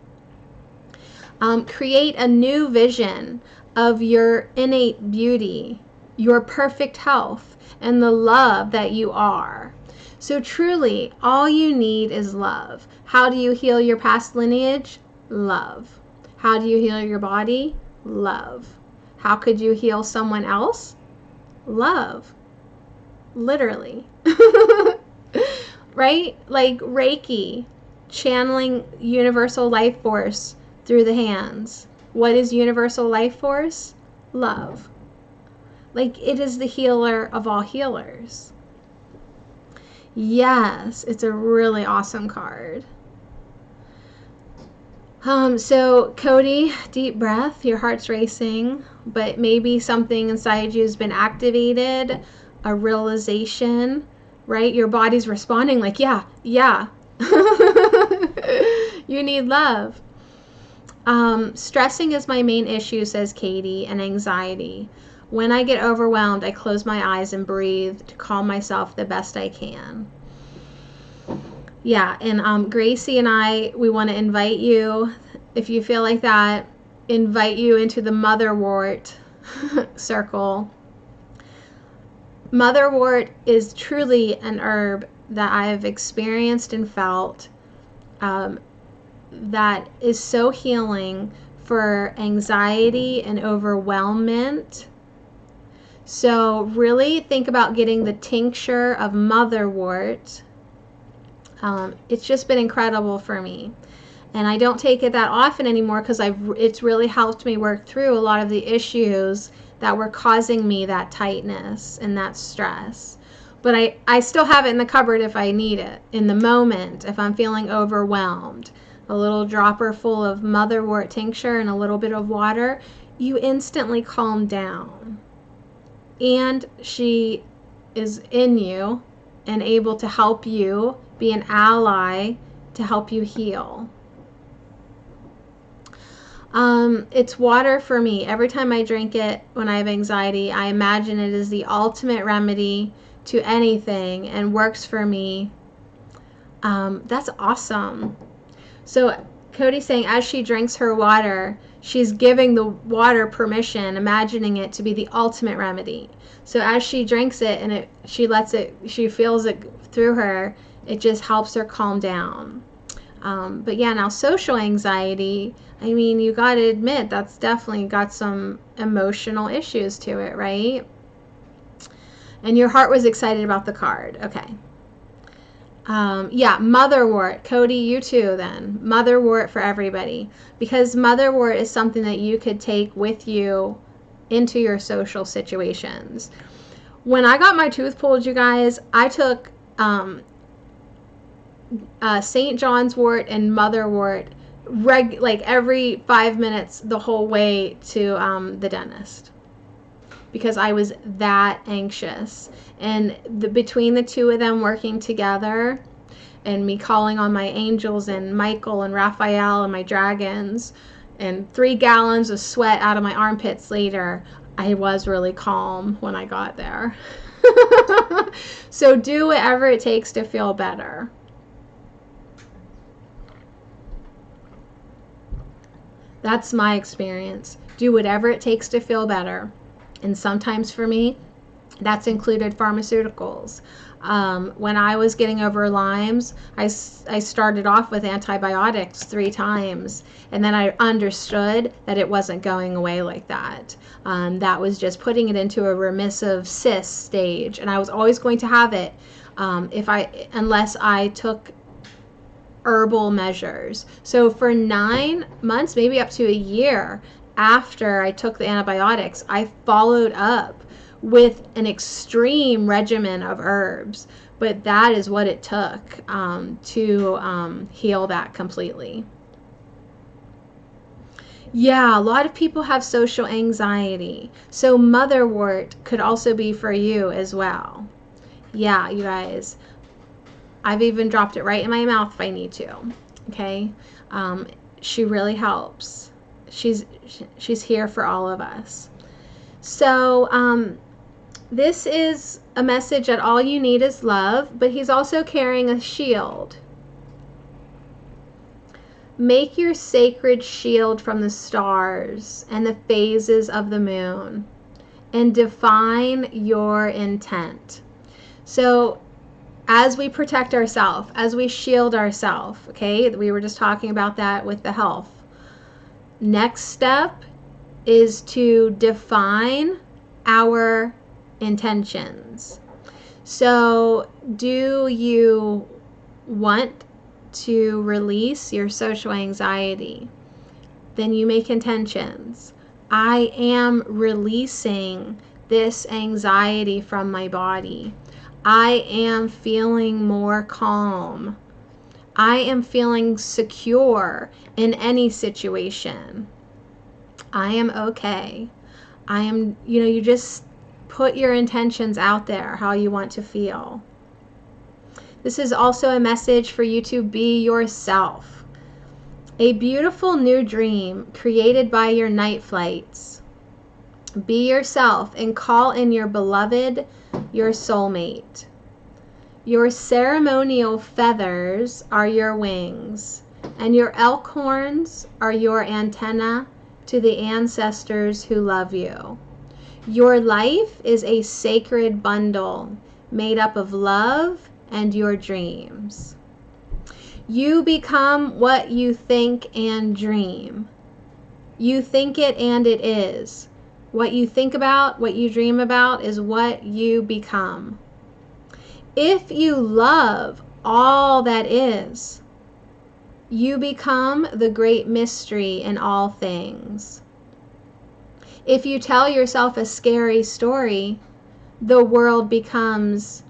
Create a new vision of your innate beauty, your perfect health, and the love that you are. So truly, all you need is love. How do you heal your past lineage? Love. How do you heal your body? Love. How could you heal someone else? Love. Literally. Right? Like Reiki, channeling universal life force through the hands. What is universal life force? Love. Like, it is the healer of all healers. Yes, it's a really awesome card. So Cody, deep breath, your heart's racing, but maybe something inside you has been activated, a realization, right? Your body's responding like, yeah. You need love. Stressing is my main issue, says Katie, and anxiety. When I get overwhelmed, I close my eyes and breathe to calm myself the best I can. Yeah, and Gracie and I, we want to invite you, if you feel like that, invite you into the Motherwort circle. Motherwort is truly an herb that I've experienced and felt that is so healing for anxiety and overwhelmment. So really think about getting the tincture of Motherwort. It's just been incredible for me. And I don't take it that often anymore because it's really helped me work through a lot of the issues that were causing me that tightness and that stress. But I still have it in the cupboard if I need it. In the moment, if I'm feeling overwhelmed, a little dropper full of Motherwort tincture and a little bit of water, you instantly calm down. And she is in you and able to help you, be an ally to help you heal. It's water for me. Every time I drink it when I have anxiety, I imagine it is the ultimate remedy to anything and works for me. That's awesome. So Cody's saying as she drinks her water, she's giving the water permission, imagining it to be the ultimate remedy. So as she drinks it and she feels it through her, it just helps her calm down. But yeah, now social anxiety, I mean, you got to admit that's definitely got some emotional issues to it, right? And your heart was excited about the card. Okay. Yeah, Motherwort. Cody, you too then. Motherwort for everybody. Because Motherwort is something that you could take with you into your social situations. When I got my tooth pulled, you guys, I took St. John's wort and Motherwort like every 5 minutes the whole way to the dentist, because I was that anxious. And between the two of them working together and me calling on my angels and Michael and Raphael and my dragons, and 3 gallons of sweat out of my armpits later, I was really calm when I got there. So do whatever it takes to feel better. That's my experience. Do whatever it takes to feel better. And sometimes for me, that's included pharmaceuticals. When I was getting over Lyme's, I started off with antibiotics 3 times. And then I understood that it wasn't going away like that. That was just putting it into a remissive cyst stage. And I was always going to have it unless I took herbal measures. So for 9 months, maybe up to a year after I took the antibiotics, I followed up with an extreme regimen of herbs. But that is what it took to heal that completely. Yeah, a lot of people have social anxiety. So Motherwort could also be for you as well. Yeah, you guys. I've even dropped it right in my mouth if I need to. Okay? She really helps. She's here for all of us. So, this is a message that all you need is love, but he's also carrying a shield. Make your sacred shield from the stars and the phases of the moon and define your intent. So, as we protect ourselves, as we shield ourselves, okay, we were just talking about that with the health. Next step is to define our intentions. So, do you want to release your social anxiety? Then you make intentions. I am releasing this anxiety from my body. I am feeling more calm. I am feeling secure in any situation. I am okay. I am, you just put your intentions out there, how you want to feel. This is also a message for you to be yourself. A beautiful new dream created by your night flights. Be yourself and call in your beloved, your soulmate. Your ceremonial feathers are your wings, and your elk horns are your antenna to the ancestors who love you. Your life is a sacred bundle made up of love and your dreams. You become what you think and dream. You think it and it is. What you think about, what you dream about, is what you become. If you love all that is, you become the great mystery in all things. If you tell yourself a scary story, the world becomes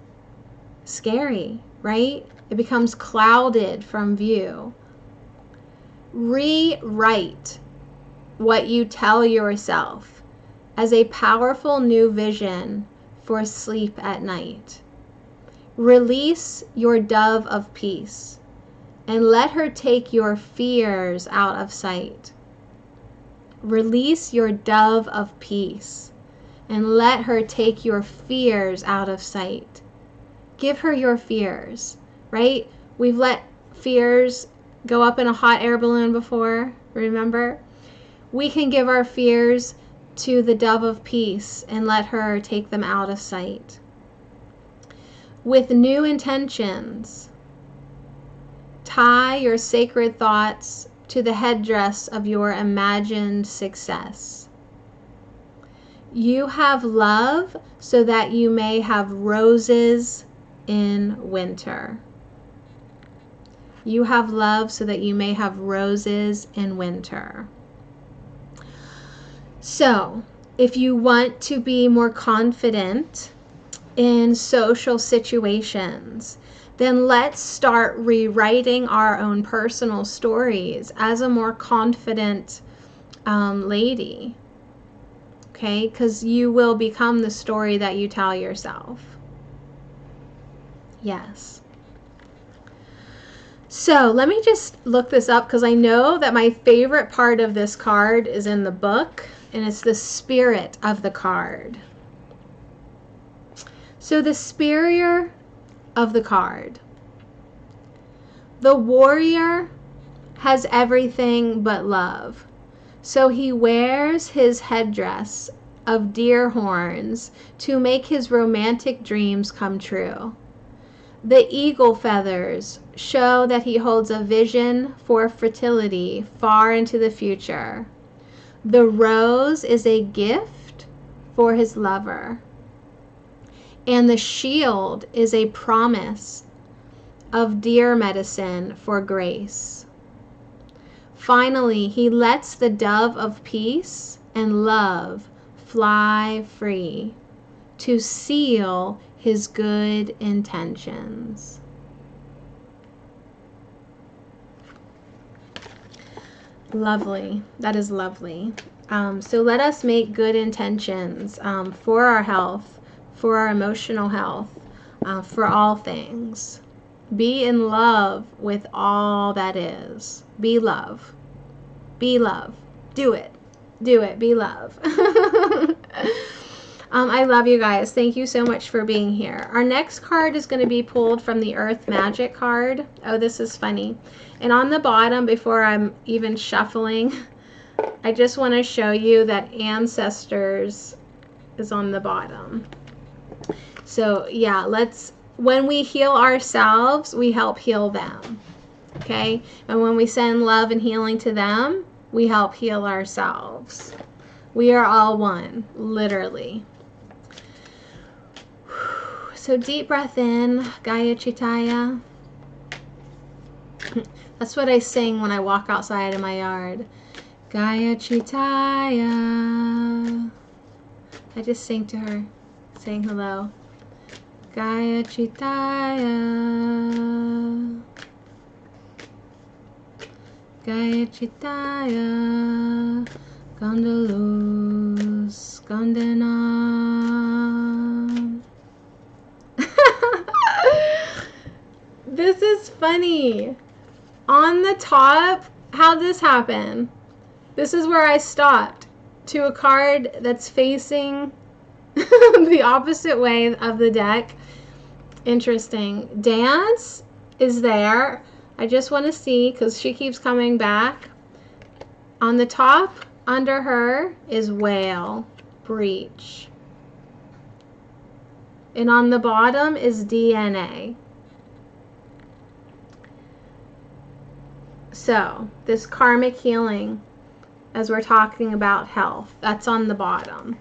scary, right? It becomes clouded from view. Rewrite what you tell yourself as a powerful new vision for sleep at night. Release your dove of peace and let her take your fears out of sight. Release your dove of peace and let her take your fears out of sight. Give her your fears, right? We've let fears go up in a hot air balloon before, remember? We can give our fears to the dove of peace and let her take them out of sight. With new intentions, tie your sacred thoughts to the headdress of your imagined success. You have love so that you may have roses in winter. You have love so that you may have roses in winter. So, if you want to be more confident in social situations, then let's start rewriting our own personal stories as a more confident lady. Okay, because you will become the story that you tell yourself. Yes. So let me just look this up because I know that my favorite part of this card is in the book, and it's the spirit of the card. So the spirit of the card. The warrior has everything but love. So he wears his headdress of deer horns to make his romantic dreams come true. The eagle feathers show that he holds a vision for fertility far into the future. The rose is a gift for his lover. And the shield is a promise of deer medicine for grace. Finally, he lets the dove of peace and love fly free to seal his good intentions. Lovely. That is lovely. So let us make good intentions for our health, for our emotional health, for all things. Be in love with all that is. Be love. Be love. Do it. Do it. Be love. I love you guys. Thank you so much for being here. Our next card is going to be pulled from the Earth Magic card. Oh, this is funny. And on the bottom, before I'm even shuffling, I just want to show you that Ancestors is on the bottom. So yeah, when we heal ourselves, we help heal them. Okay? And when we send love and healing to them, we help heal ourselves. We are all one, literally. So deep breath in, Gaya Chitaya. That's what I sing when I walk outside in my yard. Gaya Chitaya. I just sing to her, saying hello. Gaya Chitaya. Gaya Chitaya. Gandalus. Gandanam. This is funny. On the top, how'd this happen? This is where I stopped to a card that's facing the opposite way of the deck. Interesting. Dance is there. I just want to see because she keeps coming back. On the top, under her, is Whale, Breach. And on the bottom is DNA. So, this karmic healing, as we're talking about health, that's on the bottom.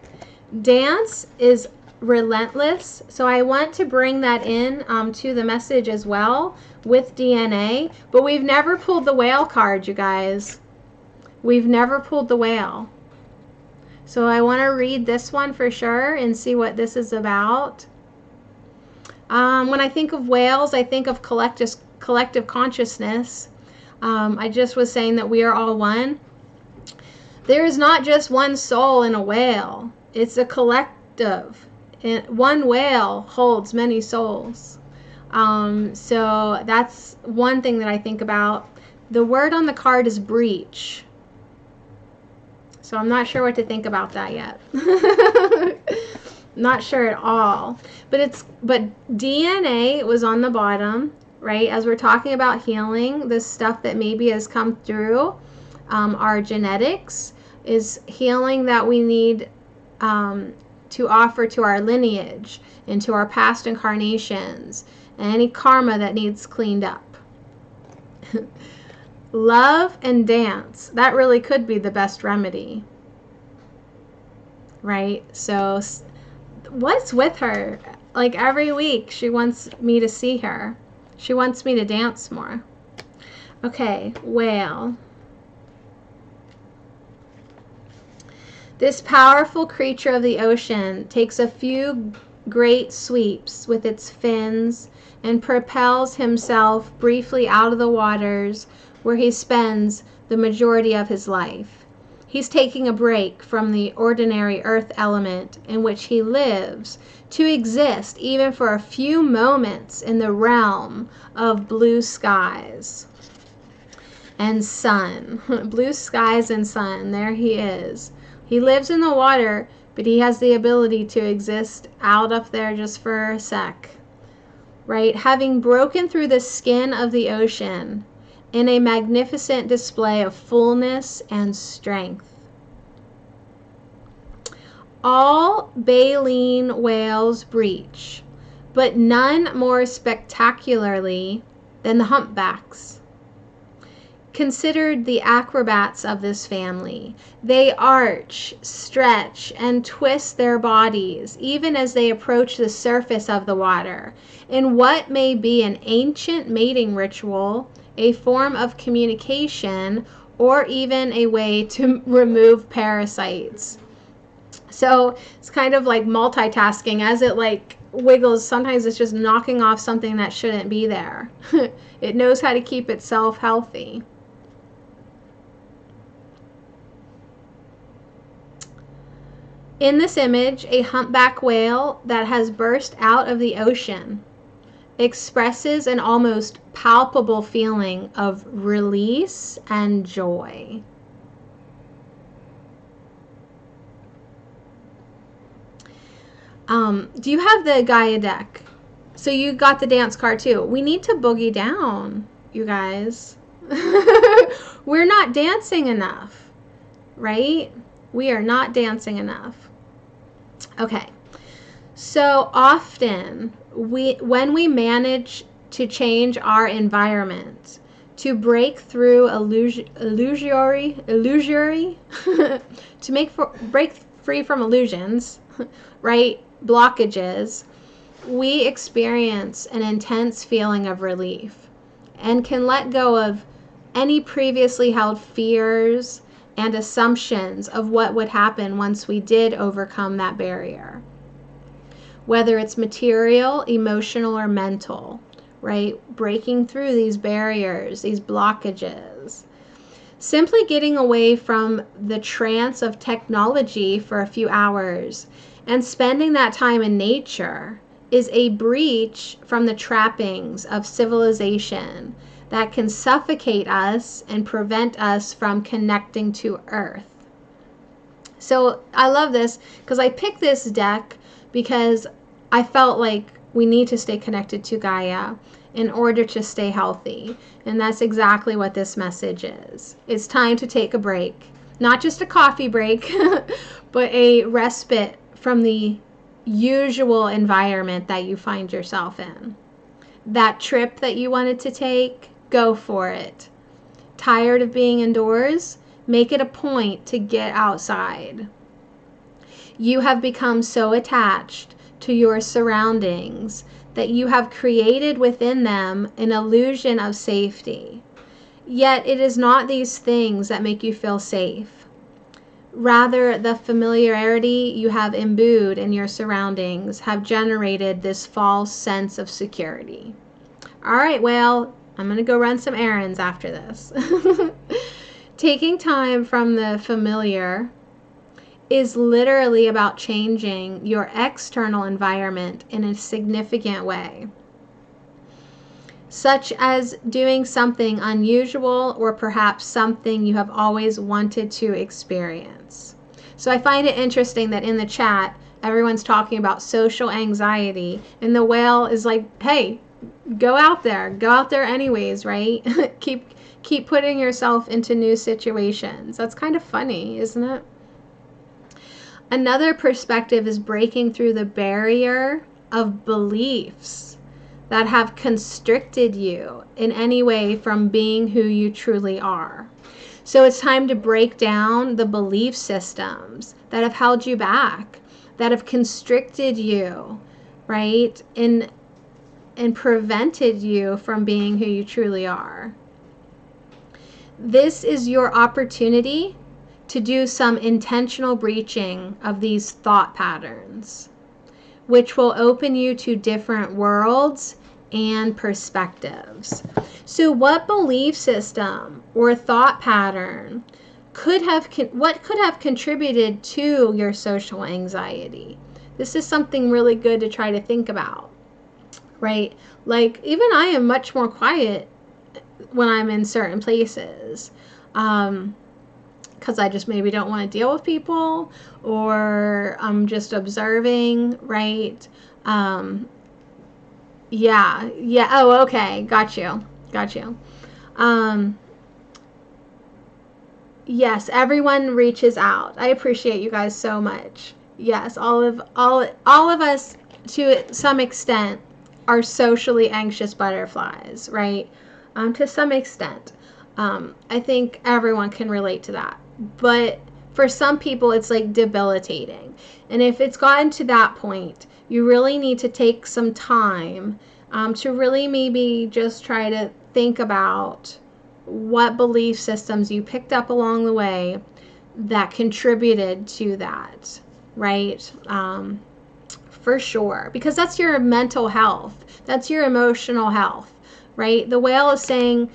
Dance is relentless, so I want to bring that in to the message as well with DNA, but we've never pulled the Whale card, you guys. We've never pulled the Whale. So I want to read this one for sure and see what this is about. When I think of whales, I think of collective consciousness. I just was saying that we are all one. There is not just one soul in a whale. It's a collective. And one whale holds many souls. So that's one thing that I think about. The word on the card is breach. So I'm not sure what to think about that yet. Not sure at all. But DNA was on the bottom, right? As we're talking about healing, this stuff that maybe has come through our genetics is healing that we need to offer to our lineage and to our past incarnations and any karma that needs cleaned up. Love and dance, that really could be the best remedy, right? So what's with her? Like every week she wants me to see her. She wants me to dance more. Okay, Whale. This powerful creature of the ocean takes a few great sweeps with its fins and propels himself briefly out of the waters where he spends the majority of his life. He's taking a break from the ordinary earth element in which he lives to exist even for a few moments in the realm of blue skies and sun. Blue skies and sun, there he is. He lives in the water, but he has the ability to exist out up there just for a sec. Right? Having broken through the skin of the ocean in a magnificent display of fullness and strength. All baleen whales breach, but none more spectacularly than the humpbacks. Considered the acrobats of this family. They arch, stretch, and twist their bodies even as they approach the surface of the water in what may be an ancient mating ritual, a form of communication, or even a way to remove parasites. So it's kind of like multitasking as it like wiggles. Sometimes it's just knocking off something that shouldn't be there. It knows how to keep itself healthy. In this image, a humpback whale that has burst out of the ocean expresses an almost palpable feeling of release and joy. Do you have the Gaia deck? So you got the dance card too. We need to boogie down, you guys. We're not dancing enough, right? We are not dancing enough. Okay. So often, when we manage to change our environment, to break through illusory, to break free from illusions, right? Blockages, we experience an intense feeling of relief and can let go of any previously held fears and assumptions of what would happen once we did overcome that barrier. Whether it's material, emotional, or mental, right? Breaking through these barriers, these blockages. Simply getting away from the trance of technology for a few hours and spending that time in nature is a breach from the trappings of civilization that can suffocate us and prevent us from connecting to Earth. So I love this because I picked this deck because I felt like we need to stay connected to Gaia in order to stay healthy. And that's exactly what this message is. It's time to take a break. Not just a coffee break, but a respite from the usual environment that you find yourself in. That trip that you wanted to take, go for it. Tired of being indoors? Make it a point to get outside. You have become so attached to your surroundings that you have created within them an illusion of safety. Yet it is not these things that make you feel safe. Rather, the familiarity you have imbued in your surroundings have generated this false sense of security. All right, well, I'm going to go run some errands after this. Taking time from the familiar is literally about changing your external environment in a significant way, such as doing something unusual or perhaps something you have always wanted to experience. So I find it interesting that in the chat, everyone's talking about social anxiety, and the whale is like, hey, go out there anyways, right? keep putting yourself into new situations. That's kind of funny, isn't it? Another perspective is breaking through the barrier of beliefs that have constricted you in any way from being who you truly are. So it's time to break down the belief systems that have held you back, that have constricted you, right? And prevented you from being who you truly are. This is your opportunity to do some intentional breaching of these thought patterns, which will open you to different worlds and perspectives. So what belief system or thought pattern could have contributed to your social anxiety? This is something really good to try to think about, right? Like, even I am much more quiet when I'm in certain places, because I just maybe don't want to deal with people, or I'm just observing, right? Yeah. Oh, okay. Got you. Yes, everyone reaches out. I appreciate you guys so much. Yes, all of us to some extent are socially anxious butterflies, right? To some extent. I think everyone can relate to that. But for some people, it's like debilitating. And if it's gotten to that point, you really need to take some time to really maybe just try to think about what belief systems you picked up along the way that contributed to that, right? For sure. Because that's your mental health. That's your emotional health, right? The whale is saying,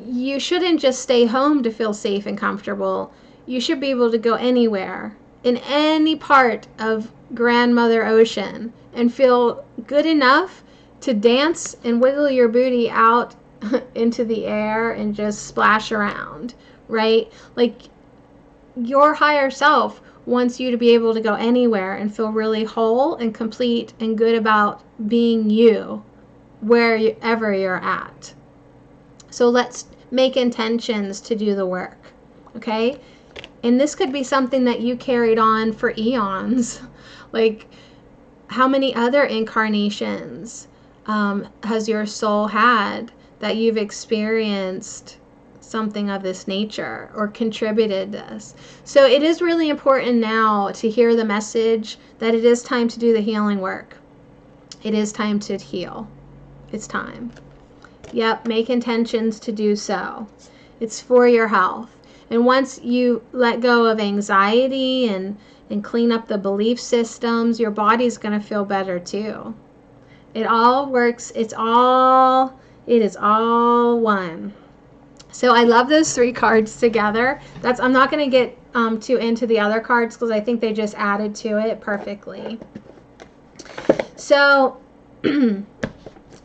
you shouldn't just stay home to feel safe and comfortable. You should be able to go anywhere in any part of Grandmother Ocean and feel good enough to dance and wiggle your booty out into the air and just splash around, right? Like, your higher self wants you to be able to go anywhere and feel really whole and complete and good about being you wherever you're at. So let's make intentions to do the work, okay? And this could be something that you carried on for eons. Like, how many other incarnations has your soul had that you've experienced something of this nature or contributed this? So it is really important now to hear the message that it is time to do the healing work. It is time to heal. It's time. Yep, make intentions to do so. It's for your health. And once you let go of anxiety and clean up the belief systems, your body's going to feel better too. It all works. It is all one. So I love those 3 cards together. I'm not going to get too into the other cards because I think they just added to it perfectly. So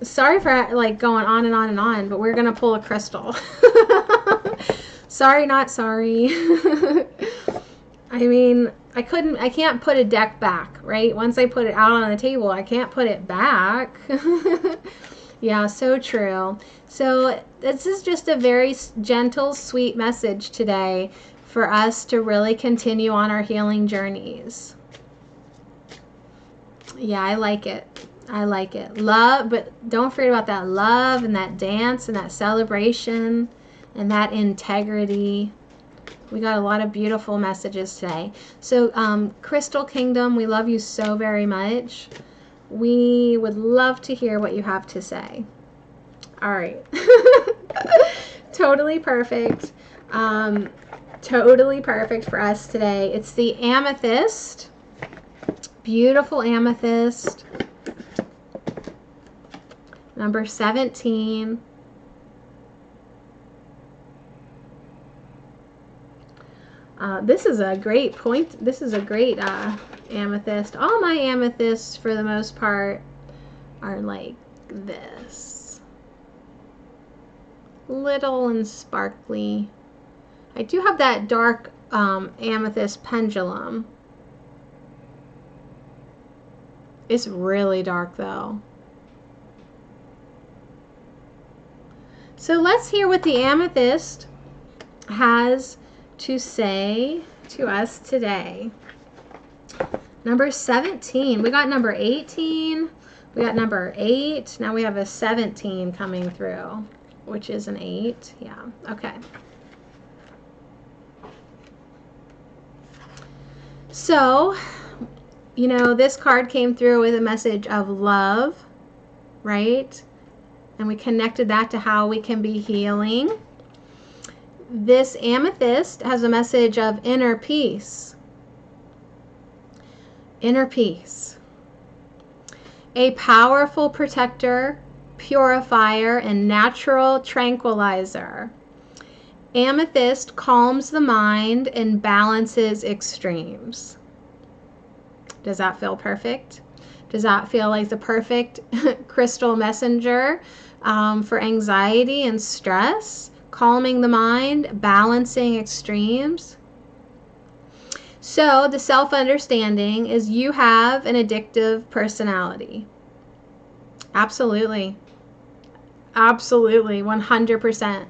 sorry for like going on and on and on, but we're going to pull a crystal. Sorry, not sorry. I mean, I can't put a deck back, right? Once I put it out on the table, I can't put it back. Yeah, so true. So this is just a very gentle, sweet message today for us to really continue on our healing journeys. Yeah, I like it. I like it. Love, but don't forget about that love and that dance and that celebration and that integrity. We got a lot of beautiful messages today. So Crystal Kingdom, we love you so very much. We would love to hear what you have to say. All right. Totally perfect. Totally perfect for us today. It's the amethyst. Beautiful amethyst. Number 17. This is a great point. This is a great amethyst. All my amethysts, for the most part, are like this. Little and sparkly. I do have that dark amethyst pendulum. It's really dark though. So let's hear what the amethyst has to say to us today. Number 17. We got number 18. We got number 8. Now we have a 17 coming through, which is an 8. Yeah, okay. So, you know, this card came through with a message of love, right? And we connected that to how we can be healing. This amethyst has a message of inner peace. Inner peace. A powerful protector, purifier, and natural tranquilizer. Amethyst calms the mind and balances extremes. Does that feel perfect? Does that feel like the perfect crystal messenger for anxiety and stress? Calming the mind, balancing extremes. So the self-understanding is you have an addictive personality. Absolutely. Absolutely, 100%.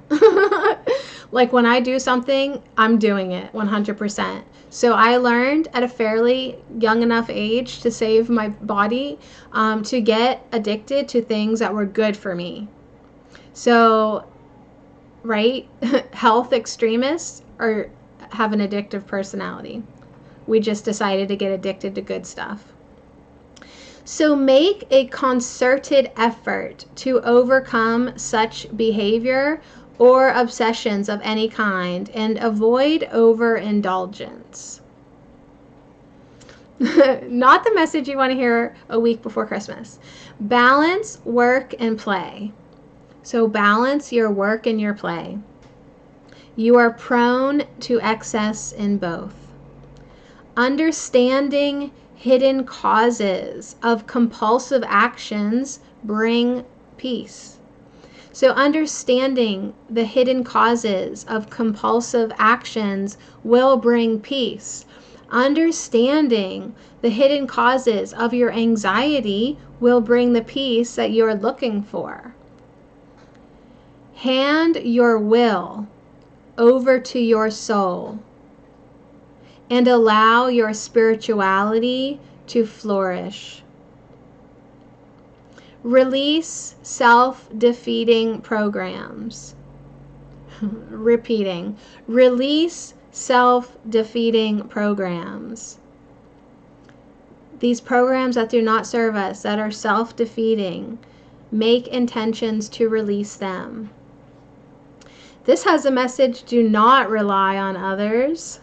Like when I do something, I'm doing it 100%. So I learned at a fairly young enough age to save my body, to get addicted to things that were good for me. So, right, health extremists have an addictive personality. We just decided to get addicted to good stuff. So make a concerted effort to overcome such behavior or obsessions of any kind and avoid overindulgence. Not the message you want to hear a week before Christmas. Balance work and play. So balance your work and your play. You are prone to excess in both. Understanding hidden causes of compulsive actions bring peace. So understanding the hidden causes of compulsive actions will bring peace. Understanding the hidden causes of your anxiety will bring the peace that you're looking for. Hand your will over to your soul and allow your spirituality to flourish. Release self-defeating programs. Repeating. Release self-defeating programs. These programs that do not serve us, that are self-defeating, make intentions to release them. This has a message: do not rely on others.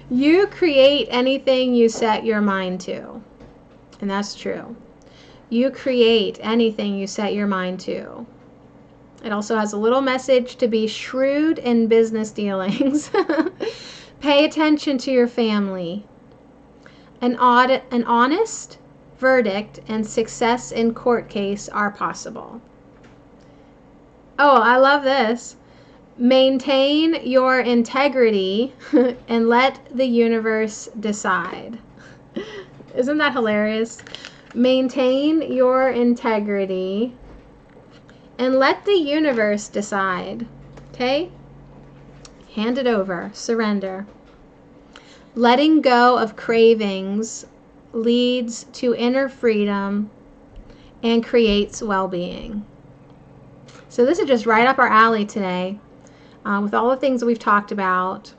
You create anything you set your mind to. And that's true. You create anything you set your mind to. It also has a little message to be shrewd in business dealings. Pay attention to your family. An honest verdict and success in court case are possible. Oh, I love this. Maintain your integrity and let the universe decide. Isn't that hilarious? Maintain your integrity and let the universe decide. Okay? Hand it over. Surrender. Letting go of cravings leads to inner freedom and creates well-being. So this is just right up our alley today, with all the things that we've talked about.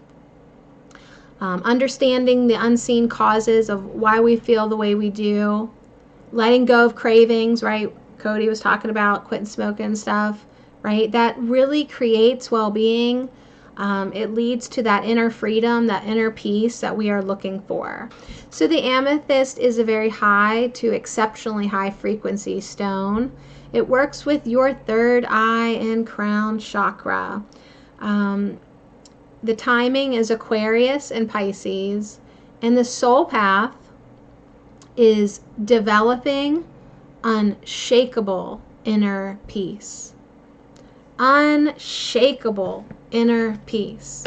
Understanding the unseen causes of why we feel the way we do. Letting go of cravings, right? Cody was talking about quitting smoking and stuff, right? That really creates well-being. It leads to that inner freedom, that inner peace that we are looking for. So the amethyst is a very high to exceptionally high frequency stone. It works with your third eye and crown chakra. The timing is Aquarius and Pisces, and the soul path is developing unshakable inner peace. Unshakable inner peace,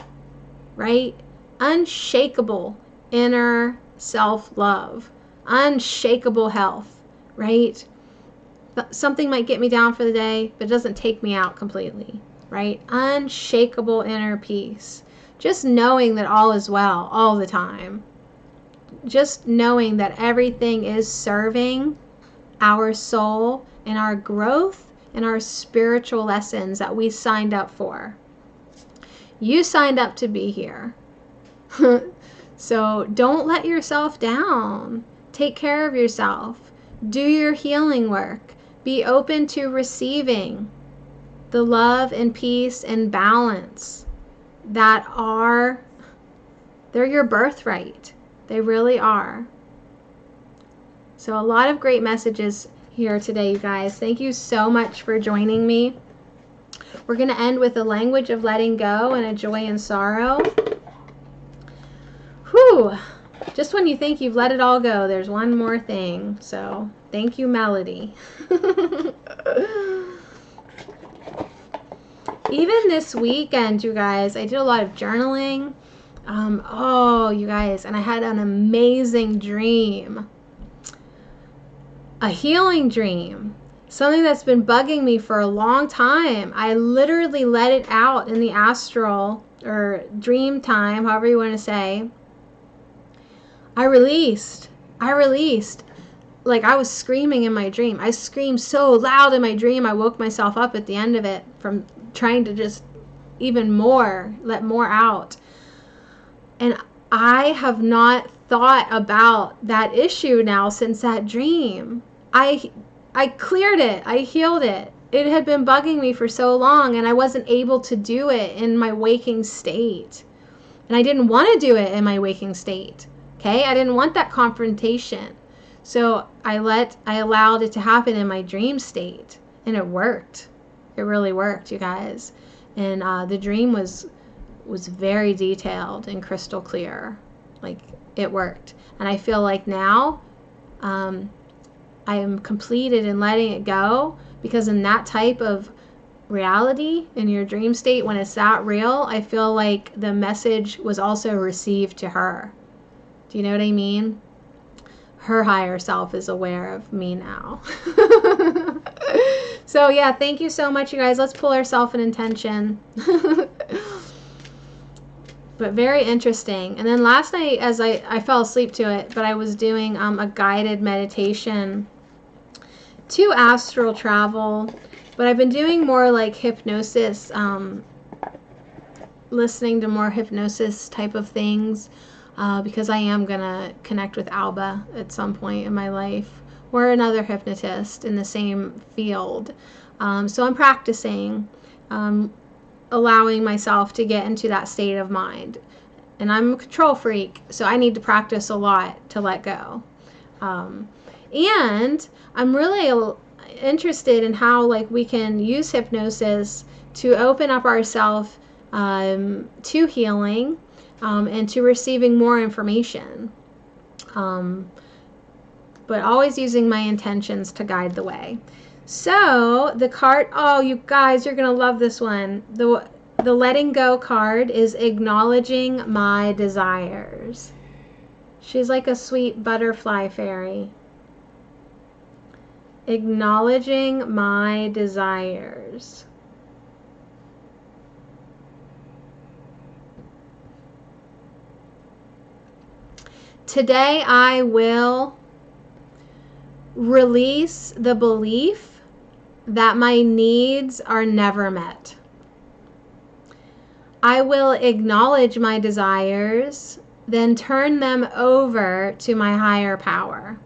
right? Unshakable inner self-love, unshakable health, right? Something might get me down for the day, but it doesn't take me out completely, right? Unshakable inner peace. Just knowing that all is well all the time. Just knowing that everything is serving our soul and our growth and our spiritual lessons that we signed up for. You signed up to be here. So don't let yourself down. Take care of yourself. Do your healing work. Be open to receiving the love and peace and balance that they're your birthright. They really are. So a lot of great messages here today, you guys. Thank you so much for joining me. We're going to end with a language of letting go and a joy and sorrow. Whew. Just when you think you've let it all go, there's one more thing. So thank you, Melody. Even this weekend, you guys, I did a lot of journaling. Oh, you guys, and I had an amazing dream. A healing dream. Something that's been bugging me for a long time. I literally let it out in the astral or dream time, however you want to say. I released. Like I was screaming in my dream. I screamed so loud in my dream, I woke myself up at the end of it from trying to just even more, let more out. And I have not thought about that issue now since that dream. I cleared it. I healed it. It had been bugging me for so long, and I wasn't able to do it in my waking state. And I didn't want to do it in my waking state. Okay? I didn't want that confrontation. So I allowed it to happen in my dream state, and it worked. It really worked, you guys. And the dream was was very detailed and crystal clear. Like, it worked. And I feel like now I am completed in letting it go, because in that type of reality, in your dream state, when it's that real, I feel like the message was also received to her. Do you know what I mean? Her higher self is aware of me now. So yeah, thank you so much, you guys. Let's pull ourselves an intention. But very interesting. And then last night, as I fell asleep to it, but I was doing a guided meditation to astral travel. But I've been doing more like hypnosis, listening to more hypnosis type of things, because I am going to connect with Alba at some point in my life, or another hypnotist in the same field. So I'm practicing, allowing myself to get into that state of mind. And I'm a control freak, so I need to practice a lot to let go. And I'm really interested in how, like, we can use hypnosis to open up ourselves to healing, and to receiving more information, but always using my intentions to guide the way. So the card, oh, you guys, you're gonna love this one. The letting go card is acknowledging my desires. She's like a sweet butterfly fairy. Acknowledging my desires. Today I will release the belief that my needs are never met. I will acknowledge my desires, then turn them over to my higher power.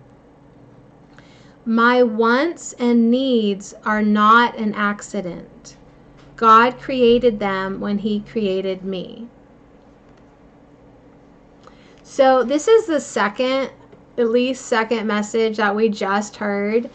My wants and needs are not an accident. God created them when He created me. So this is the second message that we just heard,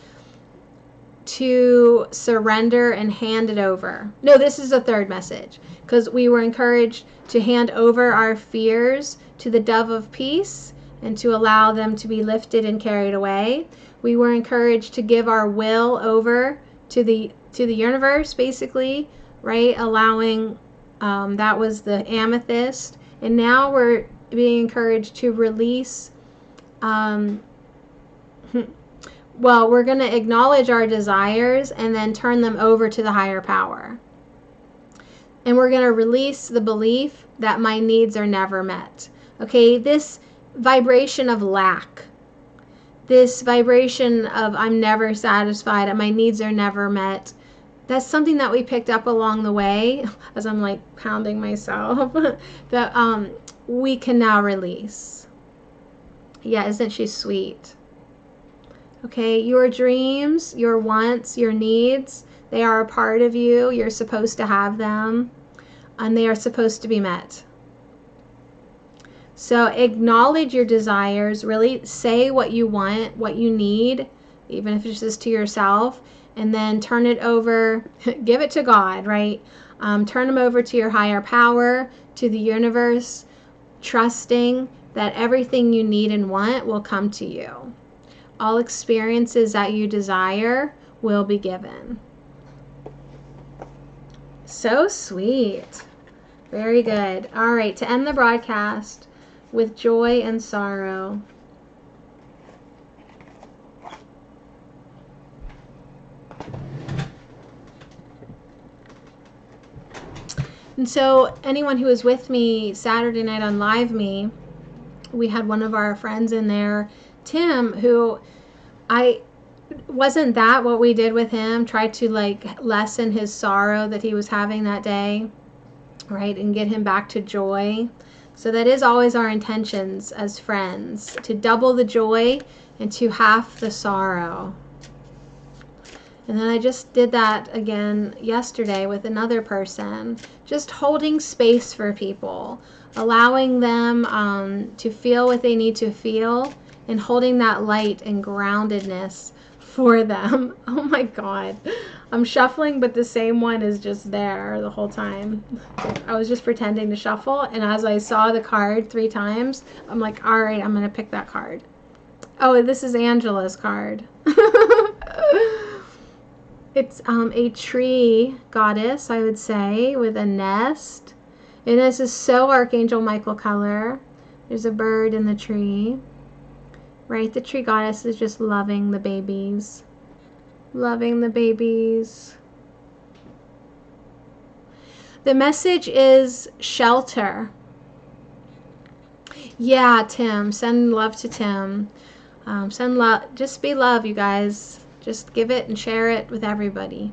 to surrender and hand it over. No, this is the third message, because we were encouraged to hand over our fears to the dove of peace and to allow them to be lifted and carried away. We were encouraged to give our will over to the universe, basically, right? Allowing, that was the amethyst. And now we're being encouraged to release, well, we're going to acknowledge our desires and then turn them over to the higher power. And we're going to release the belief that my needs are never met. Okay, this vibration of lack, this vibration of I'm never satisfied, and my needs are never met, that's something that we picked up along the way, as I'm like pounding myself, that we can now release. Yeah, isn't she sweet? Okay, your dreams, your wants, your needs, they are a part of you. You're supposed to have them, and they are supposed to be met. So acknowledge your desires, really say what you want, what you need, even if it's just to yourself, and then turn it over, give it to God, right? Turn them over to your higher power, to the universe, trusting that everything you need and want will come to you. All experiences that you desire will be given. So sweet. Very good. All right, to end the broadcast with joy and sorrow. And so anyone who was with me Saturday night on Live Me, we had one of our friends in there, Tim, who wasn't that what we did with him, tried to like lessen his sorrow that he was having that day, right, and get him back to joy. So that is always our intentions as friends, to double the joy and to half the sorrow. And then I just did that again yesterday with another person, just holding space for people, allowing them to feel what they need to feel, and holding that light and groundedness for them. Oh my God. I'm shuffling, but the same one is just there the whole time. I was just pretending to shuffle, and as I saw the card 3 times, I'm like, all right, I'm going to pick that card. Oh, this is Angela's card. It's a tree goddess, I would say, with a nest. And this is so Archangel Michael color. There's a bird in the tree. Right? The tree goddess is just loving the babies. Loving the babies. The message is shelter. Yeah, Tim. Send love to Tim. Send love. Just be love, you guys. Just give it and share it with everybody.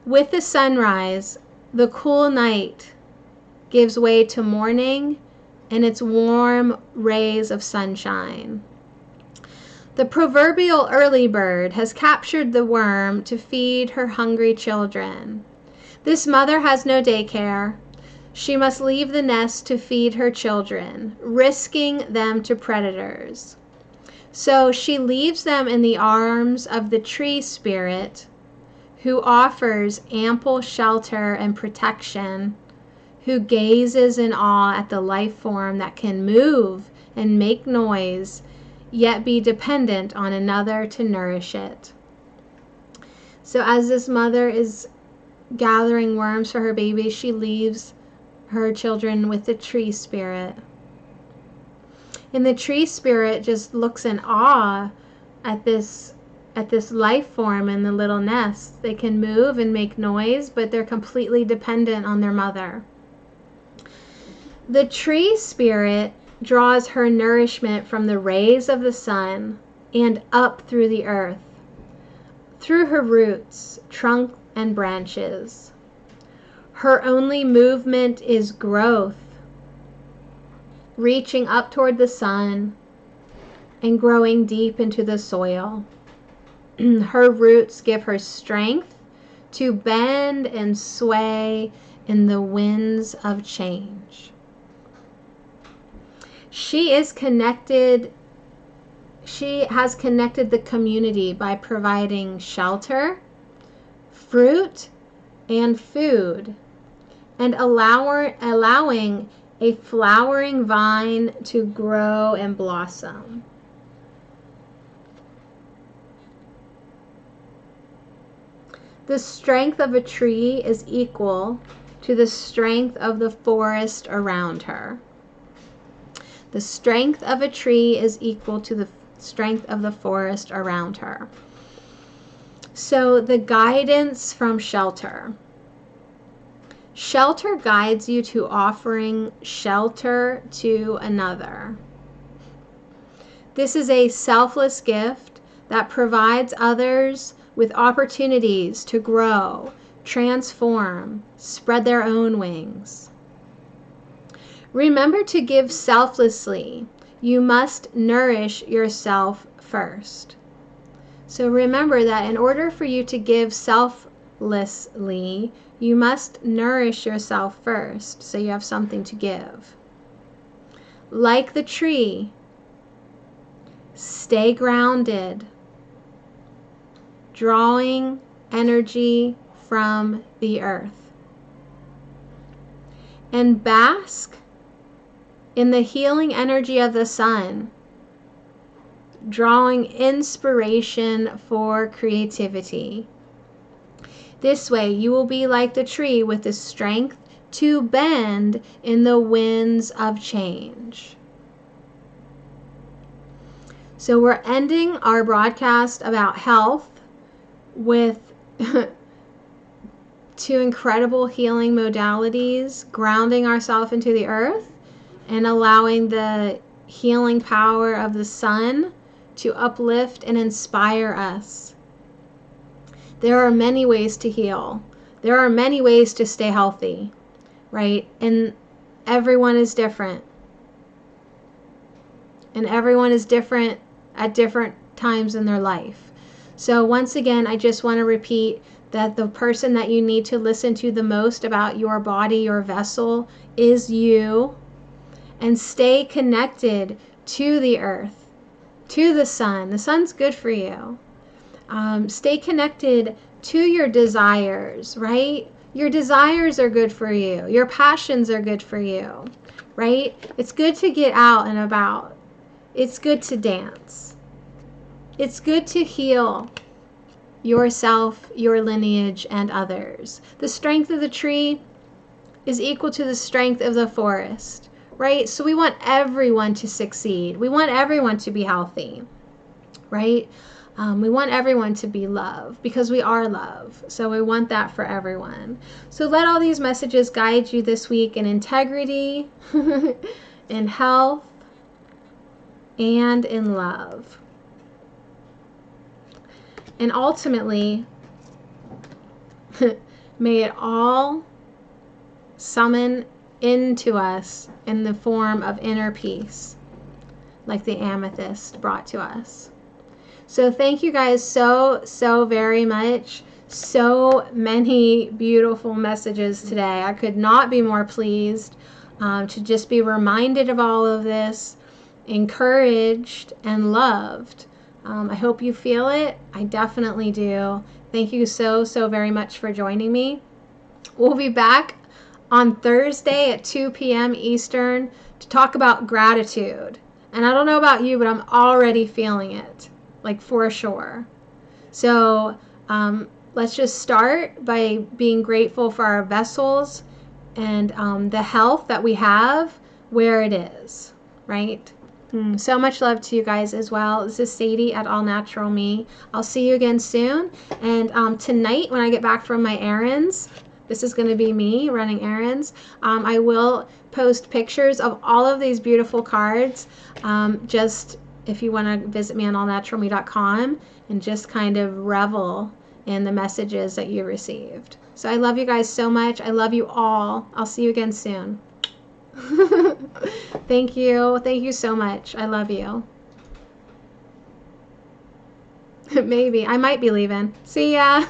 With the sunrise, the cool night gives way to morning and its warm rays of sunshine. The proverbial early bird has captured the worm to feed her hungry children. This mother has no daycare. She must leave the nest to feed her children, risking them to predators. So she leaves them in the arms of the tree spirit, who offers ample shelter and protection, who gazes in awe at the life form that can move and make noise, yet be dependent on another to nourish it. So as this mother is gathering worms for her baby, she leaves her children with the tree spirit. And the tree spirit just looks in awe at this life form in the little nest. They can move and make noise, but they're completely dependent on their mother. The tree spirit draws her nourishment from the rays of the sun and up through the earth, through her roots, trunk, and branches. Her only movement is growth, reaching up toward the sun and growing deep into the soil. Her roots give her strength to bend and sway in the winds of change. She has connected the community by providing shelter, fruit, and food, and allowing a flowering vine to grow and blossom. The strength of a tree is equal to the strength of the forest around her. The strength of a tree is equal to the strength of the forest around her. So the guidance from shelter. Shelter guides you to offering shelter to another. This is a selfless gift that provides others with opportunities to grow, transform, spread their own wings. Remember to give selflessly. You must nourish yourself first. So remember that in order for you to give selflessly, you must nourish yourself first, so you have something to give. Like the tree, stay grounded, drawing energy from the earth. And bask in the healing energy of the sun, drawing inspiration for creativity. This way, you will be like the tree with the strength to bend in the winds of change. So we're ending our broadcast about health with 2 incredible healing modalities, grounding ourselves into the earth and allowing the healing power of the sun to uplift and inspire us. There are many ways to heal. There are many ways to stay healthy, right? And everyone is different. And everyone is different at different times in their life. So once again, I just want to repeat that the person that you need to listen to the most about your body, your vessel, is you. And stay connected to the earth, to the sun. The sun's good for you. Stay connected to your desires, right? Your desires are good for you. Your passions are good for you, right? It's good to get out and about. It's good to dance. It's good to heal yourself, your lineage, and others. The strength of the tree is equal to the strength of the forest, right? So we want everyone to succeed. We want everyone to be healthy, right? We want everyone to be love because we are love. So we want that for everyone. So let all these messages guide you this week in integrity, in health, and in love. And ultimately, may it all summon into us in the form of inner peace, like the amethyst brought to us. So thank you guys so very much. So many beautiful messages today. I could not be more pleased to just be reminded of all of this, encouraged and loved. I hope you feel it. I definitely do. Thank you so very much for joining me. We'll be back on Thursday at 2 p.m. Eastern to talk about gratitude. And I don't know about you, but I'm already feeling it, like for sure. So let's just start by being grateful for our vessels and the health that we have where it is, right? So much love to you guys as well. This is Sadie at All Natural Me. I'll see you again soon. And tonight when I get back from my errands, this is going to be me running errands. I will post pictures of all of these beautiful cards. Just if you want to visit me on allnaturalme.com and just kind of revel in the messages that you received. So I love you guys so much. I love you all. I'll see you again soon. Thank you. Thank you so much. I love you. Maybe. I might be leaving. See ya.